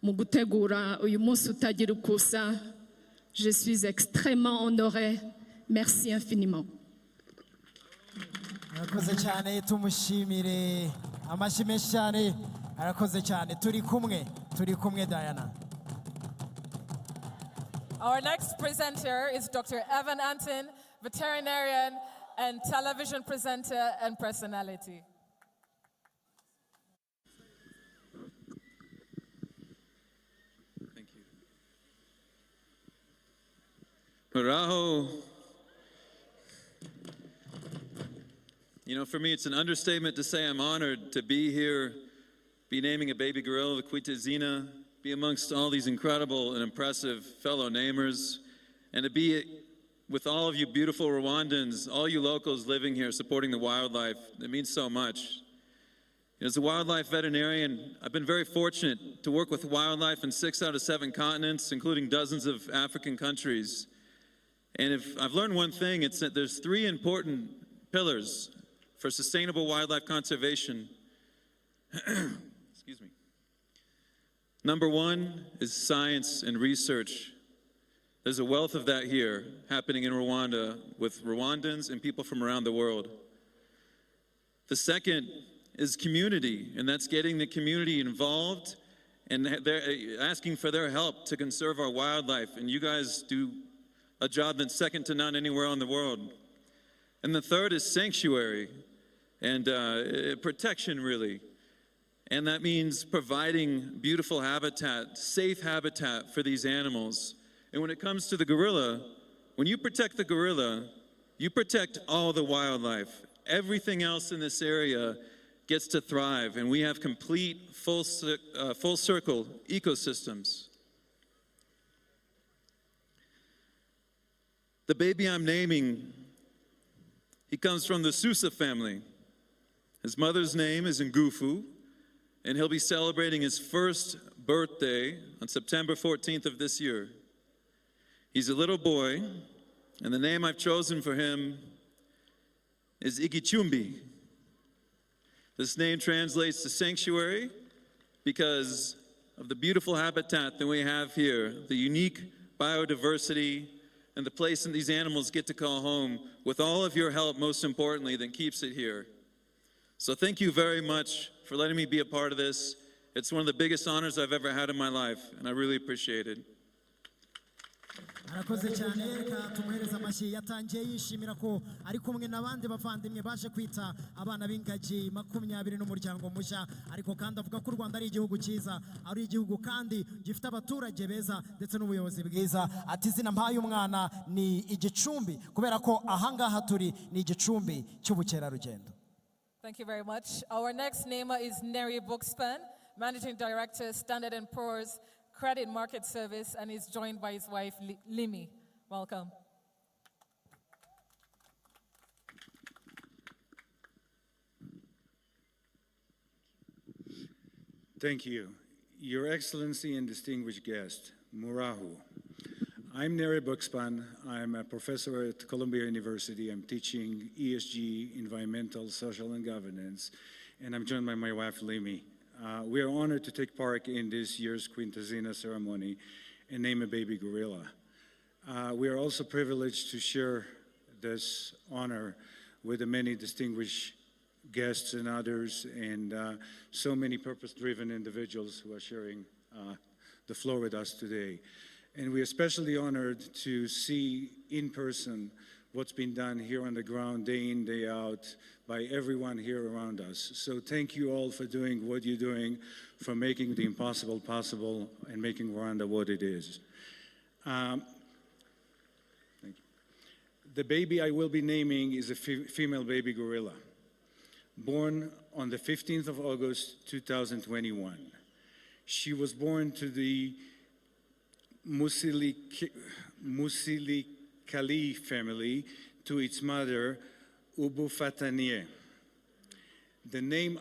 mu gutegura uyu munsi utagira ukusa. Je suis extrêmement honorée. Merci infiniment.
Arakoze cyane, tumushimire amashyi menshi cyane. Arakoze cyane. Turi kumwe Diana.
Our next presenter is Dr. Evan Anton, veterinarian and television presenter and personality.
Thank you. Hurraho. You know, for me, it's an understatement to say I'm honored to be here, be naming a baby gorilla, Kwita Izina, be amongst all these incredible and impressive fellow namers, and to be with all of you beautiful Rwandans, all you locals living here supporting the wildlife. It means so much. As a wildlife veterinarian, I've been very fortunate to work with wildlife in 6 out of 7 continents, including dozens of African countries. And if I've learned one thing, it's that there's 3 important pillars for sustainable wildlife conservation. Excuse me. Number 1 is science and research. There's a wealth of that here happening in Rwanda with Rwandans and people from around the world. The second is community, and that's getting the community involved and they're asking for their help to conserve our wildlife. And you guys do a job that's second to none anywhere in the world. And the third is sanctuary and protection, really. And that means providing beautiful habitat, safe habitat for these animals. And when it comes to the gorilla, when you protect the gorilla, you protect all the wildlife. Everything else in this area gets to thrive, and we have complete full circle ecosystems. The baby I'm naming He comes from the Susa family. His mother's name is Ngufu, and he'll be celebrating his first birthday on September 14th of this year. He's a little boy, and the name I've chosen for him is Igichumbi. This name translates to sanctuary because of the beautiful habitat that we have here, the unique biodiversity, and the place that these animals get to call home, with all of your help, most importantly, that keeps it here. So thank you very much for letting me be a part of this. It's one of the biggest honors I've ever had in my life, and I really appreciate it.
arakoze cyane reka tumuhereza amashyi yatangiye yishimira ko ari kumwe n'abandi bavandimwe baje kwita abana b'ingagi 20 n'umuryango mushya ariko kandi avuga ko u Rwanda ari igihugu cyiza ari igihugu kandi gifite abaturage beza ndetse n'ubuyobozi bwiza ati izina mpaye umwana ni igicumbi kubera ko ahangaha turi ni igicumbi cy'ubukerarugendo.
Thank you very much. Our next namer is Neri Bookspan, Managing Director, Standard & Poor's Credit Market Service, and is joined by his wife, Limi. Welcome.
Thank you. Your Excellency and distinguished guest, Murahu. I'm Neri Bookspan. I'm a professor at Columbia University. I'm teaching ESG, Environmental, Social, and Governance, and I'm joined by my wife, Limi. We are honored to take part in this year's Quintazina ceremony and name a baby gorilla. We are also privileged to share this honor with the many distinguished guests and others, and so many purpose-driven individuals who are sharing the floor with us today. And we're especially honored to see in person what's been done here on the ground day in, day out by everyone here around us. So thank you all for doing what you're doing, for making the impossible possible and making Rwanda what it is. Thank you. The baby I will be naming is a female baby gorilla, born on the 15th of August, 2021. She was born to the Musilikali family, to its mother, Ubufatanie. The name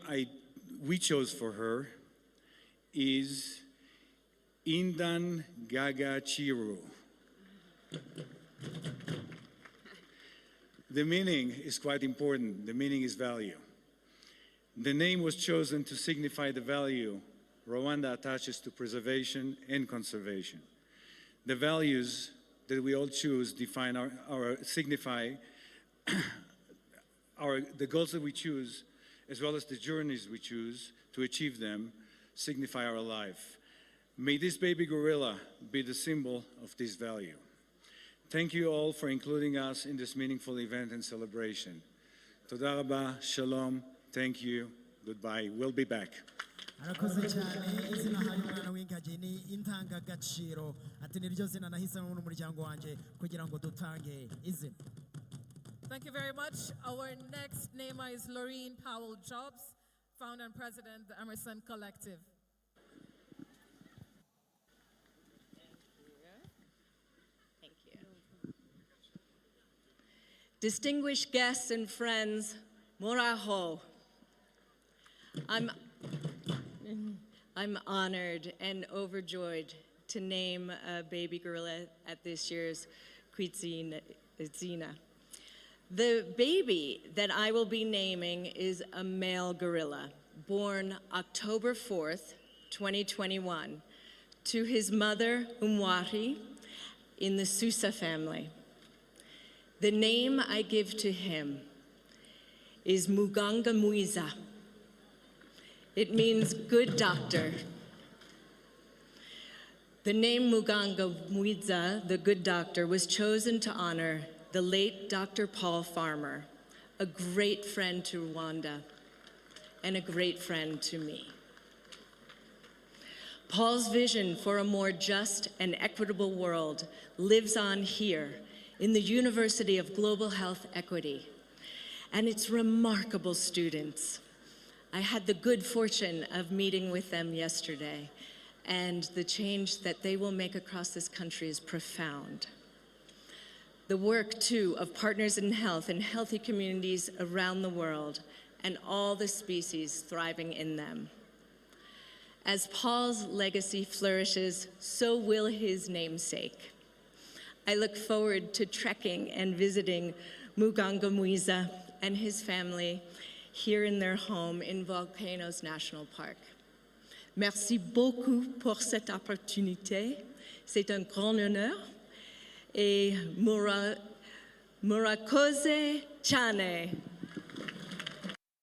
we chose for her is Indan Gaga Chiru. The meaning is quite important. The meaning is value. The name was chosen to signify the value Rwanda attaches to preservation and conservation. The values that we all choose define signify the goals that we choose, as well as the journeys we choose to achieve them, signify our life. May this baby gorilla be the symbol of this value. Thank you all for including us in this meaningful event and celebration. Toda rabba, shalom, thank you, goodbye, we'll be back.
arakoze cyane izina haye umwana w'ingagi ni intangagaciro ati niryo zina nahisemo n'umuryango wanjye kugira ngo dutange izina.
Thank you very much. Our next namer is Laureen Powell Jobs, founder and president of the Emerson Collective.
Thank you. Distinguished guests and friends, Moraho. I'm honored and overjoyed to name a baby gorilla at this year's Quintazina. The baby that I will be naming is a male gorilla, born October 4th, 2021, to his mother, Umwari, in the Susa family. The name I give to him is Muganga Muiza. It means good doctor. The name Muganga Muiza, the good doctor, was chosen to honor the late Dr. Paul Farmer, a great friend to Rwanda and a great friend to me. Paul's vision for a more just and equitable world lives on here in the University of Global Health Equity and its remarkable students. I had the good fortune of meeting with them yesterday, and the change that they will make across this country is profound. the work, too, of Partners in Health and healthy communities around the world, and all the species thriving in them. As Paul's legacy flourishes, so will his namesake. I look forward to trekking and visiting Mu Kinigi and his family here in their home in Volcanoes National Park. Merci beaucoup pour cette opportunité. C'est un grand honneur. Et murakoze cyane.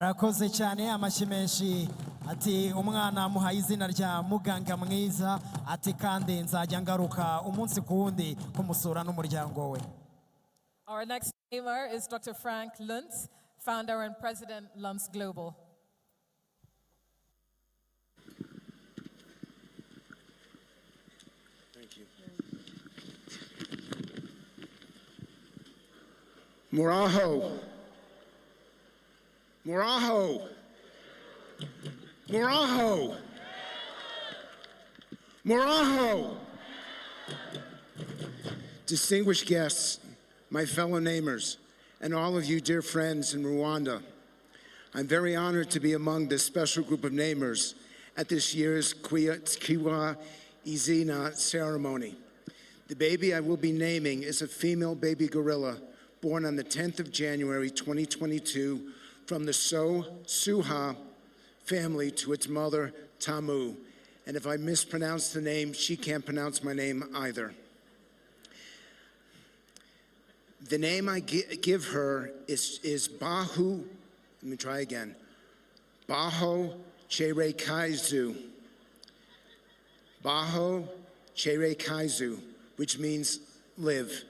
Murakoze cyane, amashyi menshi. Ati umwana muhaye izina rya muganga mwiza, ati kandi nzajya ngaruka umunsi ku wundi kumusura n'umuryango we.
Our next speaker is Dr. Frank Luntz, founder and president Luntz Global.
Thank you. Muraho. Muraho. Muraho. Muraho. Distinguished guests, my fellow namers, and all of you dear friends in Rwanda, I'm very honored to be among this special group of namers at this year's Ngaya Amazina ceremony. The baby I will be naming is a female baby gorilla born on the 10th of January 2022 from the Suha family to its mother, Tamu. And if I mispronounce the name, she can't pronounce my name either. The name I give her is Bahu, let me try again, Baho Chere Kaizu. Baho Chere Kaizu, which means live.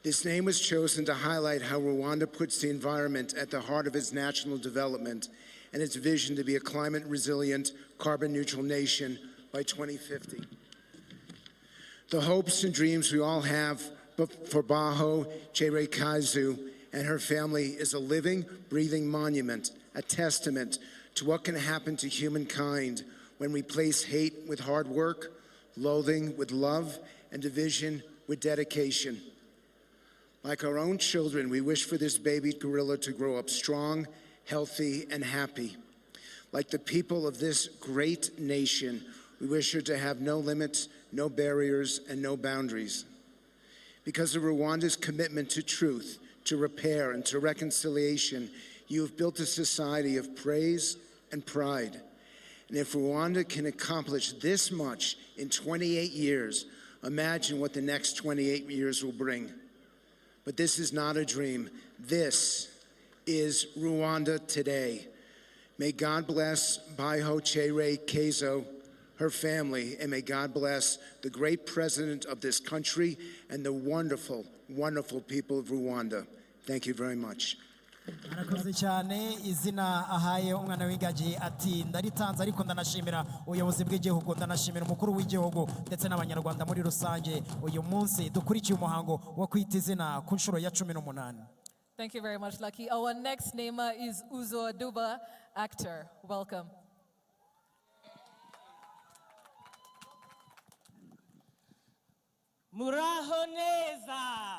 This name was chosen to highlight how Rwanda puts the environment at the heart of its national development and its vision to be a climate-resilient, carbon-neutral nation by 2050. The hopes and dreams we all have for Baho Chere Kaizu and her family is a living, breathing monument, a testament to what can happen to humankind when we place hate with hard work, loathing with love, and division with dedication. Like our own children, we wish for this baby gorilla to grow up strong, healthy, and happy. Like the people of this great nation, we wish her to have no limits, no barriers, and no boundaries. Because of Rwanda's commitment to truth, to repair, and to reconciliation, you have built a society of praise and pride. And if Rwanda can accomplish this much in 28 years, imagine what the next 28 years will bring. But this is not a dream. This is Rwanda today. May God bless Baho Chere Kaizu, her family, and may God bless the great president of this country and the wonderful, wonderful people of Rwanda. Thank you very much.
Arakoze cyane, izina ahaye umwana w'ingagi ati ndaritanze ariko ndanashimira ubuyobozi bw'igihugu, ndanashimira umukuru w'igihugu ndetse n'abanyarwanda muri rusange. Uyu munsi dukurikiye umuhango wo kwita izina ku nshuro ya 18.
Thank you very much, Lucky. Our next namer is Uzo Aduba, actor. Welcome.
Muraho neza.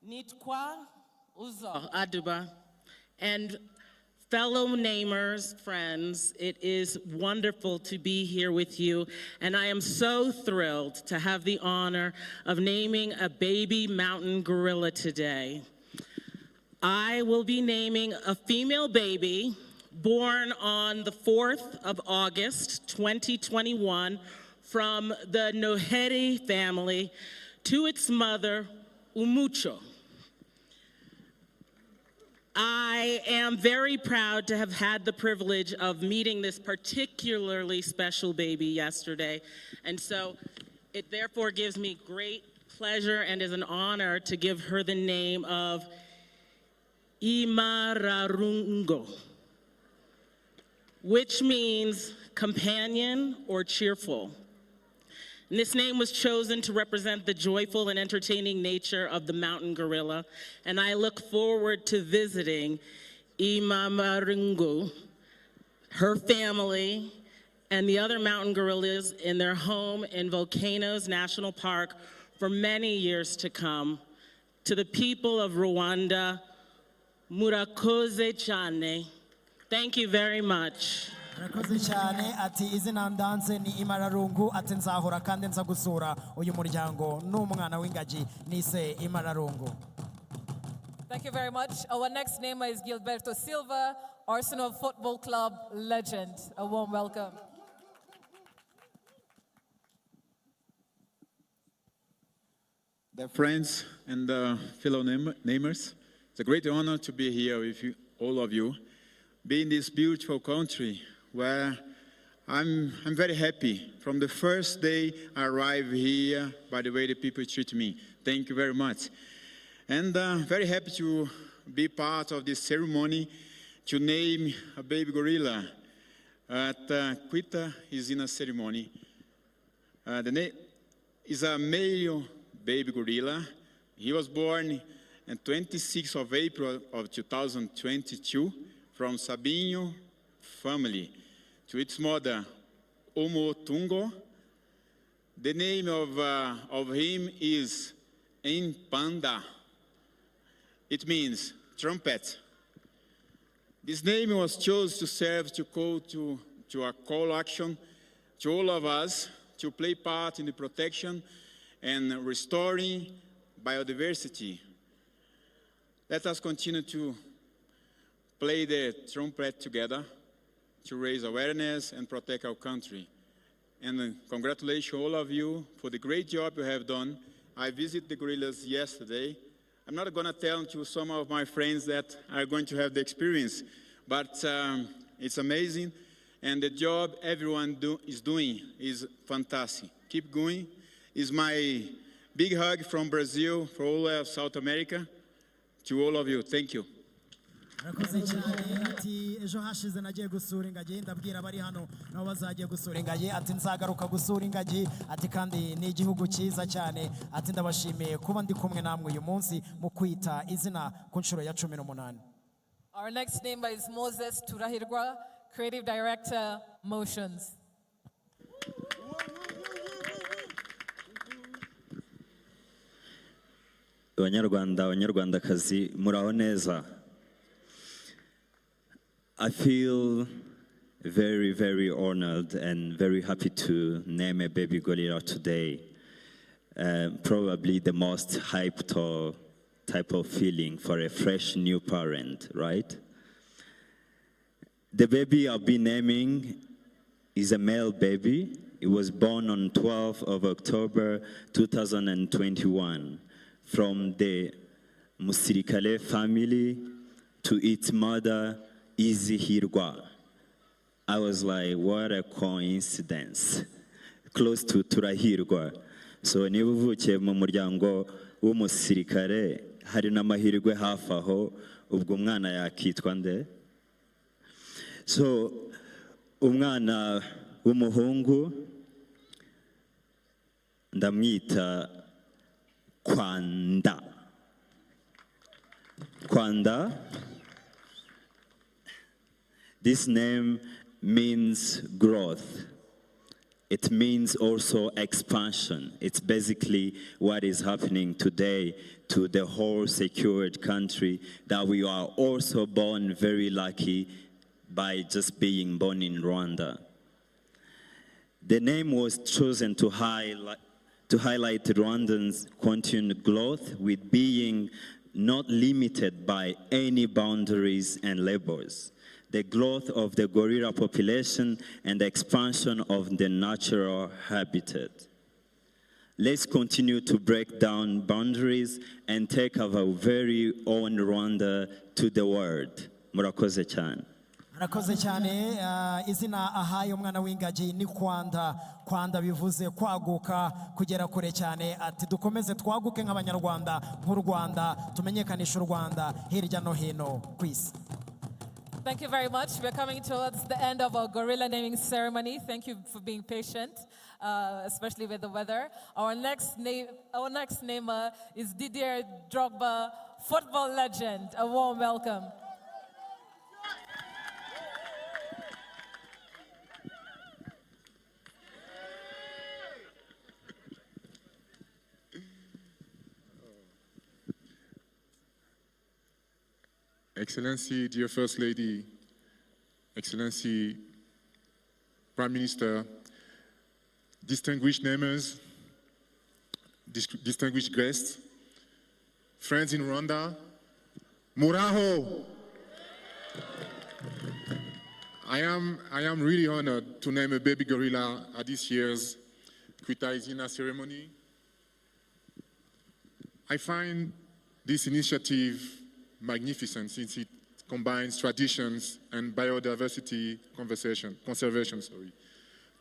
Nitwa Uzo
Aduba, and fellow namers, friends, it is wonderful to be here with you, and I am so thrilled to have the honor of naming a baby mountain gorilla today. I will be naming a female baby born on the 4th of August, 2021, from the Noheri family to its mother, Umucho. I am very proud to have had the privilege of meeting this particularly special baby yesterday, and so it therefore gives me great pleasure and is an honor to give her the name of Imararungo, which means companion or cheerful. And this name was chosen to represent the joyful and entertaining nature of the mountain gorilla, and I look forward to visiting Imararungo, her family, and the other mountain gorillas in their home in Volcanoes National Park for many years to come. To the people of Rwanda, murakoze cyane. Thank you very much.
arakoze cyane ati izina ndanze ni Imararungu ati nzahora kandi nza gusura uyu muryango n'umwana w'ingagi nise Imararungu.
Thank you very much. Our next name is Gilberto Silva, Arsenal Football Club legend. A warm welcome.
Dear friends and fellow namers, it's a great honor to be here with you, all of you, be in this beautiful country where I'm very happy. From the first day I arrived here, by the way the people treat me. Thank you very much. And very happy to be part of this ceremony to name a baby gorilla at Quita Izina ceremony. The name is a male baby gorilla. He was born on 26th of April of 2022 from Sabinho family to its mother, Omotungo. The name of him is Impanda. It means trumpet. This name was chosen to serve to a call action to all of us to play part in the protection and restoring biodiversity. Let us continue to play the trumpet together to raise awareness and protect our country. And congratulations all of you for the great job you have done. I visited the gorillas yesterday. I'm not going to tell to some of my friends that are going to have the experience, but it's amazing. And the job everyone is doing is fantastic. Keep going. It's my big hug from Brazil for all of South America to all of you. Thank you.
arakoze cyane ati ejo hashize nagiye gusura ingagi ndabwira abari hano nabo bazagiye gusura ingagi ati nzagaruka gusura ingagi ati kandi ni igihugu cyiza cyane ati ndabashimiye kuba ndi kumwe namwe uyu munsi mu kwita izina ku nshuro ya 18.
Our next name is Moses Turahirwa, Creative Director, Motions.
Abanyarwanda, abanyarwandakazi, muraho neza. I feel very, very honored and very happy to name a baby gorilla today. Probably the most hyped or type of feeling for a fresh new parent, right? The baby I'll be naming is a male baby. It was born on 12th of October 2021 from the Musirikale family to its mother, Izihirwa. I was like, what a coincidence. Close to Turahirwa. So niba uvukiye mu muryango w'umusirikare hari n'amahirwe hafi aho ubwo umwana yakitwa nde? So umwana w'umuhungu ndamwita Kwanda. Kwanda. This name means growth. It means also expansion. It's basically what is happening today to the whole secured country, that we are also born very lucky by just being born in Rwanda. The name was chosen to highlight Rwandans' continued growth with being not limited by any boundaries and labels. The growth of the gorilla population and the expansion of the natural habitat. Let's continue to break down boundaries and take our very own Rwanda to the world. Murakoze cyane.
arakoze cyane izina ahaye umwana w'ingagi ni Kwanda. Kwanda bivuze kwaguka kugera kure cyane ati dukomeze twaguke nk'abanyarwanda nk'u Rwanda tumenyekanisha u Rwanda hirya no hino ku isi.
Thank you very much. We're coming towards the end of our gorilla naming ceremony. Thank you for being patient, especially with the weather. Our next namer is Didier Drogba, football legend. A warm welcome.
Excellency, dear First Lady, Excellency, Prime Minister, distinguished neighbors, distinguished guests, friends in Rwanda, Muraho! I am really honored to name a baby gorilla at this year's Kwita Izina ceremony. I find this initiative magnificent since it combines traditions and biodiversity conservation.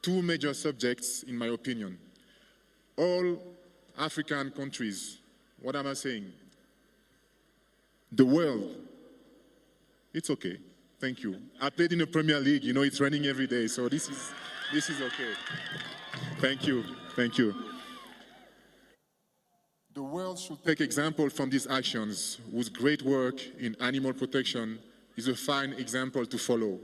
Two major subjects, in my opinion. All African countries, what am I saying? The world, it's okay. Thank you. I played in the Premier League, you know, it's running every day, so this is okay. Thank you, thank you. The world should take example from these actions, whose great work in animal protection is a fine example to follow.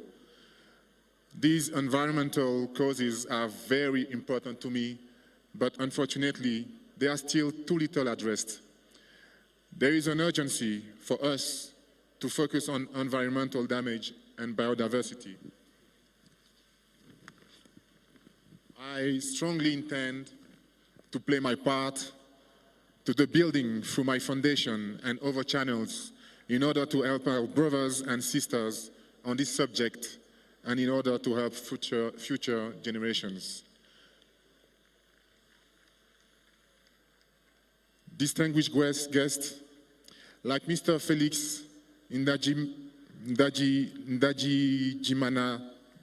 These environmental causes are very important to me, but unfortunately, they are still too little addressed. There is an urgency for us to focus on environmental damage and biodiversity. I strongly intend to play my part to the building through my foundation and other channels in order to help our brothers and sisters on this subject and in order to help future generations. Distinguished guests, like Mr. Felix Ndaji Jimana,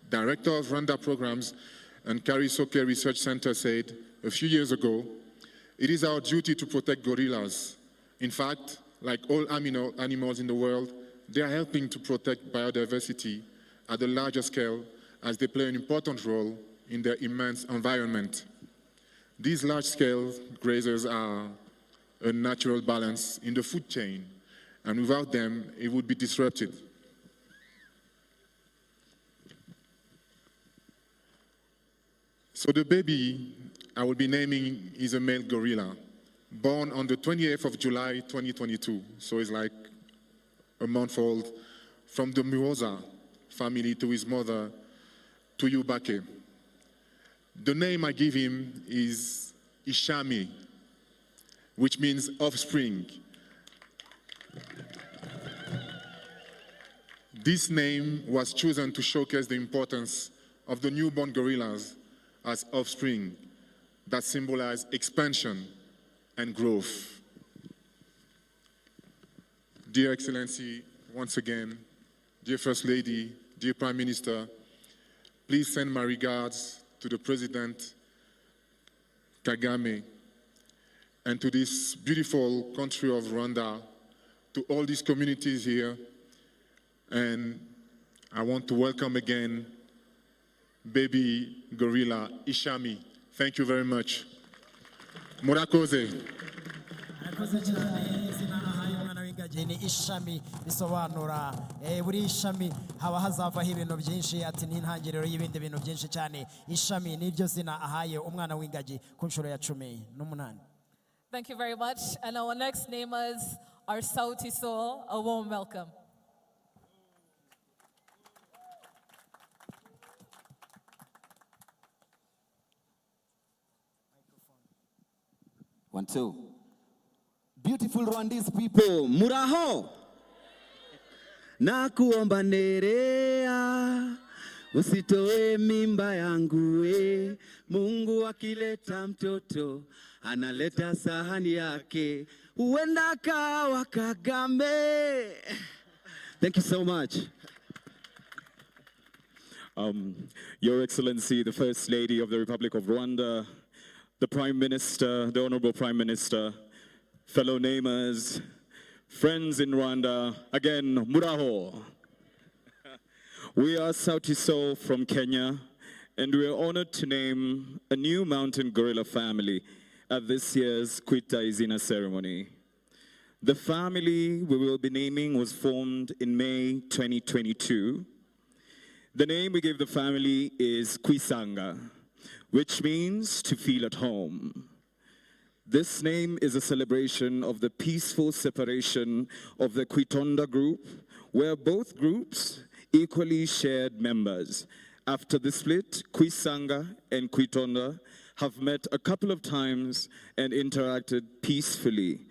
Director of Rwanda Programs and Karisoke Research Center said a few years ago, it is our duty to protect gorillas. In fact, like all animals in the world, they are helping to protect biodiversity at a larger scale as they play an important role in their immense environment. These large-scale grazers are a natural balance in the food chain, and without them, it would be disrupted. So the baby I will be naming is a male gorilla, born on the 28th of July, 2022. So it's like a month old, from the Muoza family to his mother, Tuyubake. The name I give him is Ishami, which means offspring. This name was chosen to showcase the importance of the newborn gorillas as offspring that symbolize expansion and growth. Dear Excellency, once again, dear First Lady, dear Prime Minister, please send my regards to the President Kagame and to this beautiful country of Rwanda, to all these communities here. And I want to welcome again baby gorilla Ishami. Thank you very much. Murakoze.
Murakoze cyane. Izina ahaye umwana w'ingagi ni Ishami, bisobanura buri ishami haba hazavaho ibintu byinshi, ati ni intangiriro y'ibindi bintu byinshi cyane. Ishami ni ryo zina ahaye umwana w'ingagi ku nshuro ya 18.
Thank you very much. And our next namers are Sauti Sol. A warm welcome.
One, two. Beautiful Rwandese people, muraho. Nakuomba nerea, usitoe mimba yangu we. Mungu akileta mtoto, analeta sahani yake. Huenda kawa Kagame. Thank you so much.
Your Excellency, the First Lady of the Republic of Rwanda, the Prime Minister, the Honorable Prime Minister, fellow neighbors, friends in Rwanda, again, muraho. We are Sauti Sol from Kenya, and we are honored to name a new mountain gorilla family at this year's Kwita Izina ceremony. The family we will be naming was formed in May 2022. The name we gave the family is Kwisanga, which means to feel at home. This name is a celebration of the peaceful separation of the Kwitonda group, where both groups equally shared members. After the split, Kwisanga and Kwitonda have met a couple of times and interacted peacefully,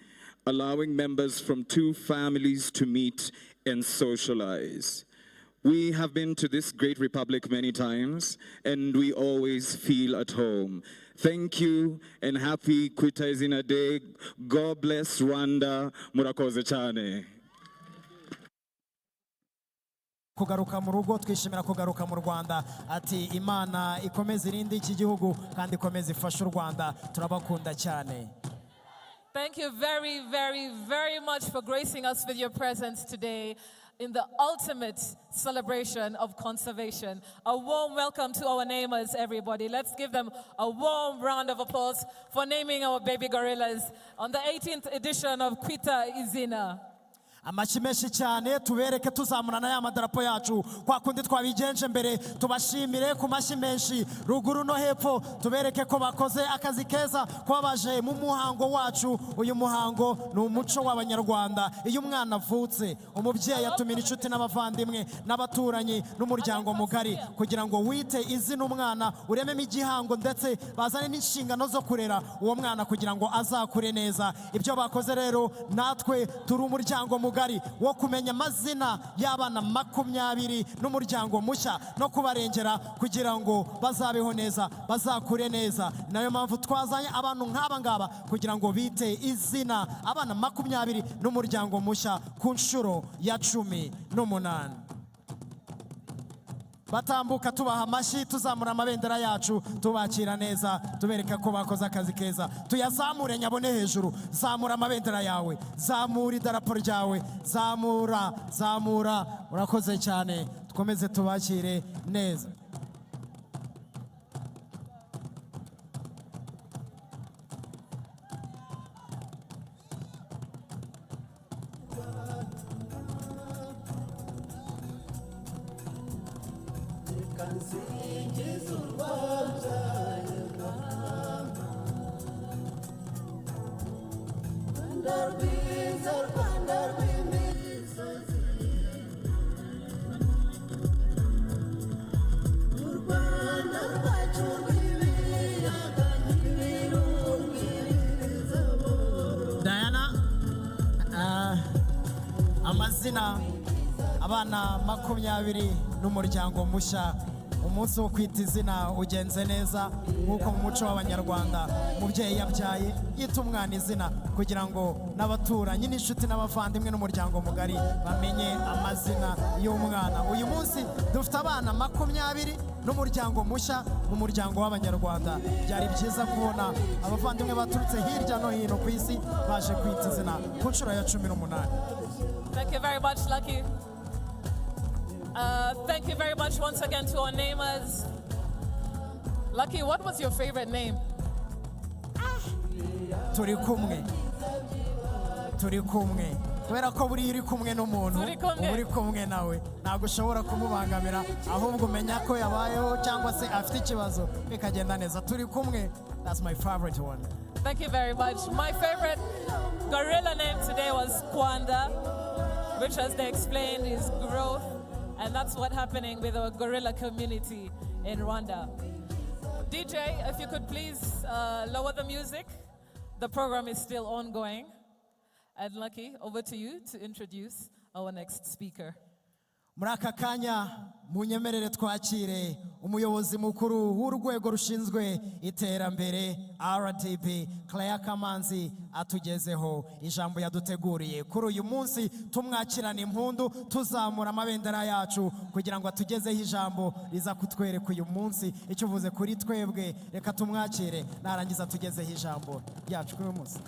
allowing members from two families to meet and socialize. We have been to this great republic many times, and we always feel at home. Thank you, and happy Kwita Izina Day. God bless Rwanda. Murakoze cyane.
Kugaruka mu rugo, twishimira kugaruka mu Rwanda. Ati Imana ikomeze irinde iki gihugu kandi ikomeze ifashe u Rwanda. Turabakunda cyane.
Thank you very, very, very much for gracing us with your presence today in the ultimate celebration of conservation. A warm welcome to our namers, everybody. Let's give them a warm round of applause for naming our baby gorillas on the 18th edition of Kwita Izina.
Amashimeshi cyane tubereke tuzamurana ya madarapo yacu kwa kundi twabigenje mbere tubashimire ku mashimeshi ruguru no hepfo tubereke ko bakoze akazi keza ko baje mu muhango wacu. Uyu muhango ni umuco w'Abanyarwanda. Iyo umwana avutse umubyeyi atumira inshuti n'abavandimwe n'abaturanyi n'umuryango mugari kugira ngo wite izina umwana urememo igihango ndetse bazane n'inshingano zo kurera uwo mwana kugira ngo azakure neza. Ibyo bakoze rero natwe turi umuryango mugari wo kumenya amazina y'abana 20 n'umuryango mushya no kubarengera kugira ngo bazabeho neza bazakure neza. Nayo mpamvu twazanye abantu nk'aba ngaba kugira ngo bite izina abana 20 n'umuryango mushya ku nshuro ya 18. Batambuka tubaha amashyi tuzamura amabendera yacu tubakira neza tubereka ko bakoze akazi keza. Tuyazamure nyabone hejuru. Zamura amabendera yawe, zamura idarapo ryawe, zamura. Urakoze cyane. Tukomeze tubakire neza. Amazina abana 20 n'umuryango mushya. Umunsi wo kwita izina ugenze neza nk'uko mu muco w'Abanyarwanda umubyeyi yabyaye yita umwana izina kugira ngo n'abaturanyi n'inshuti n'abavandimwe n'umuryango mugari bamenye amazina y'umwana. Uyu munsi dufite abana 20 n'umuryango mushya mu muryango w'Abanyarwanda. Byari byiza kubona abavandimwe baturutse hirya no hino ku isi baje kwita izina ku nshuro ya 18.
Thank you very much, Lucky. Thank you very much once again to our namers. Lucky, what was your favorite name?
Turi kumwe. Kubera ko buri uri kumwe n'umuntu uri kumwe nawe ntabwo ushobora kumubangamira ahubwo umenya ko yabayeho cyangwa se afite ikibazo bikagenda neza. Turi kumwe. That's my favorite one.
Thank you very much. My favorite gorilla name today was Kwanda, which, as they explained, is growth. And that's what's happening with our gorilla community in Rwanda. DJ, if you could please lower the music. The program is still ongoing. And Lucky, over to you to introduce our next speaker.
Muraka kanya munyemerere twakire umuyobozi mukuru w'urwego rushinzwe iterambere RDB Claire Kamanzi atugezeho ijambo yaduteguriye kuri uyu munsi. Tumwakirana impundu tuzamura amabendera yacu kugira ngo atugezeho ijambo riza kutwereka uyu munsi icyo uvuze kuri twebwe. Reka tumwakire narangiza tugezeho ijambo ryacu kuri uyu munsi.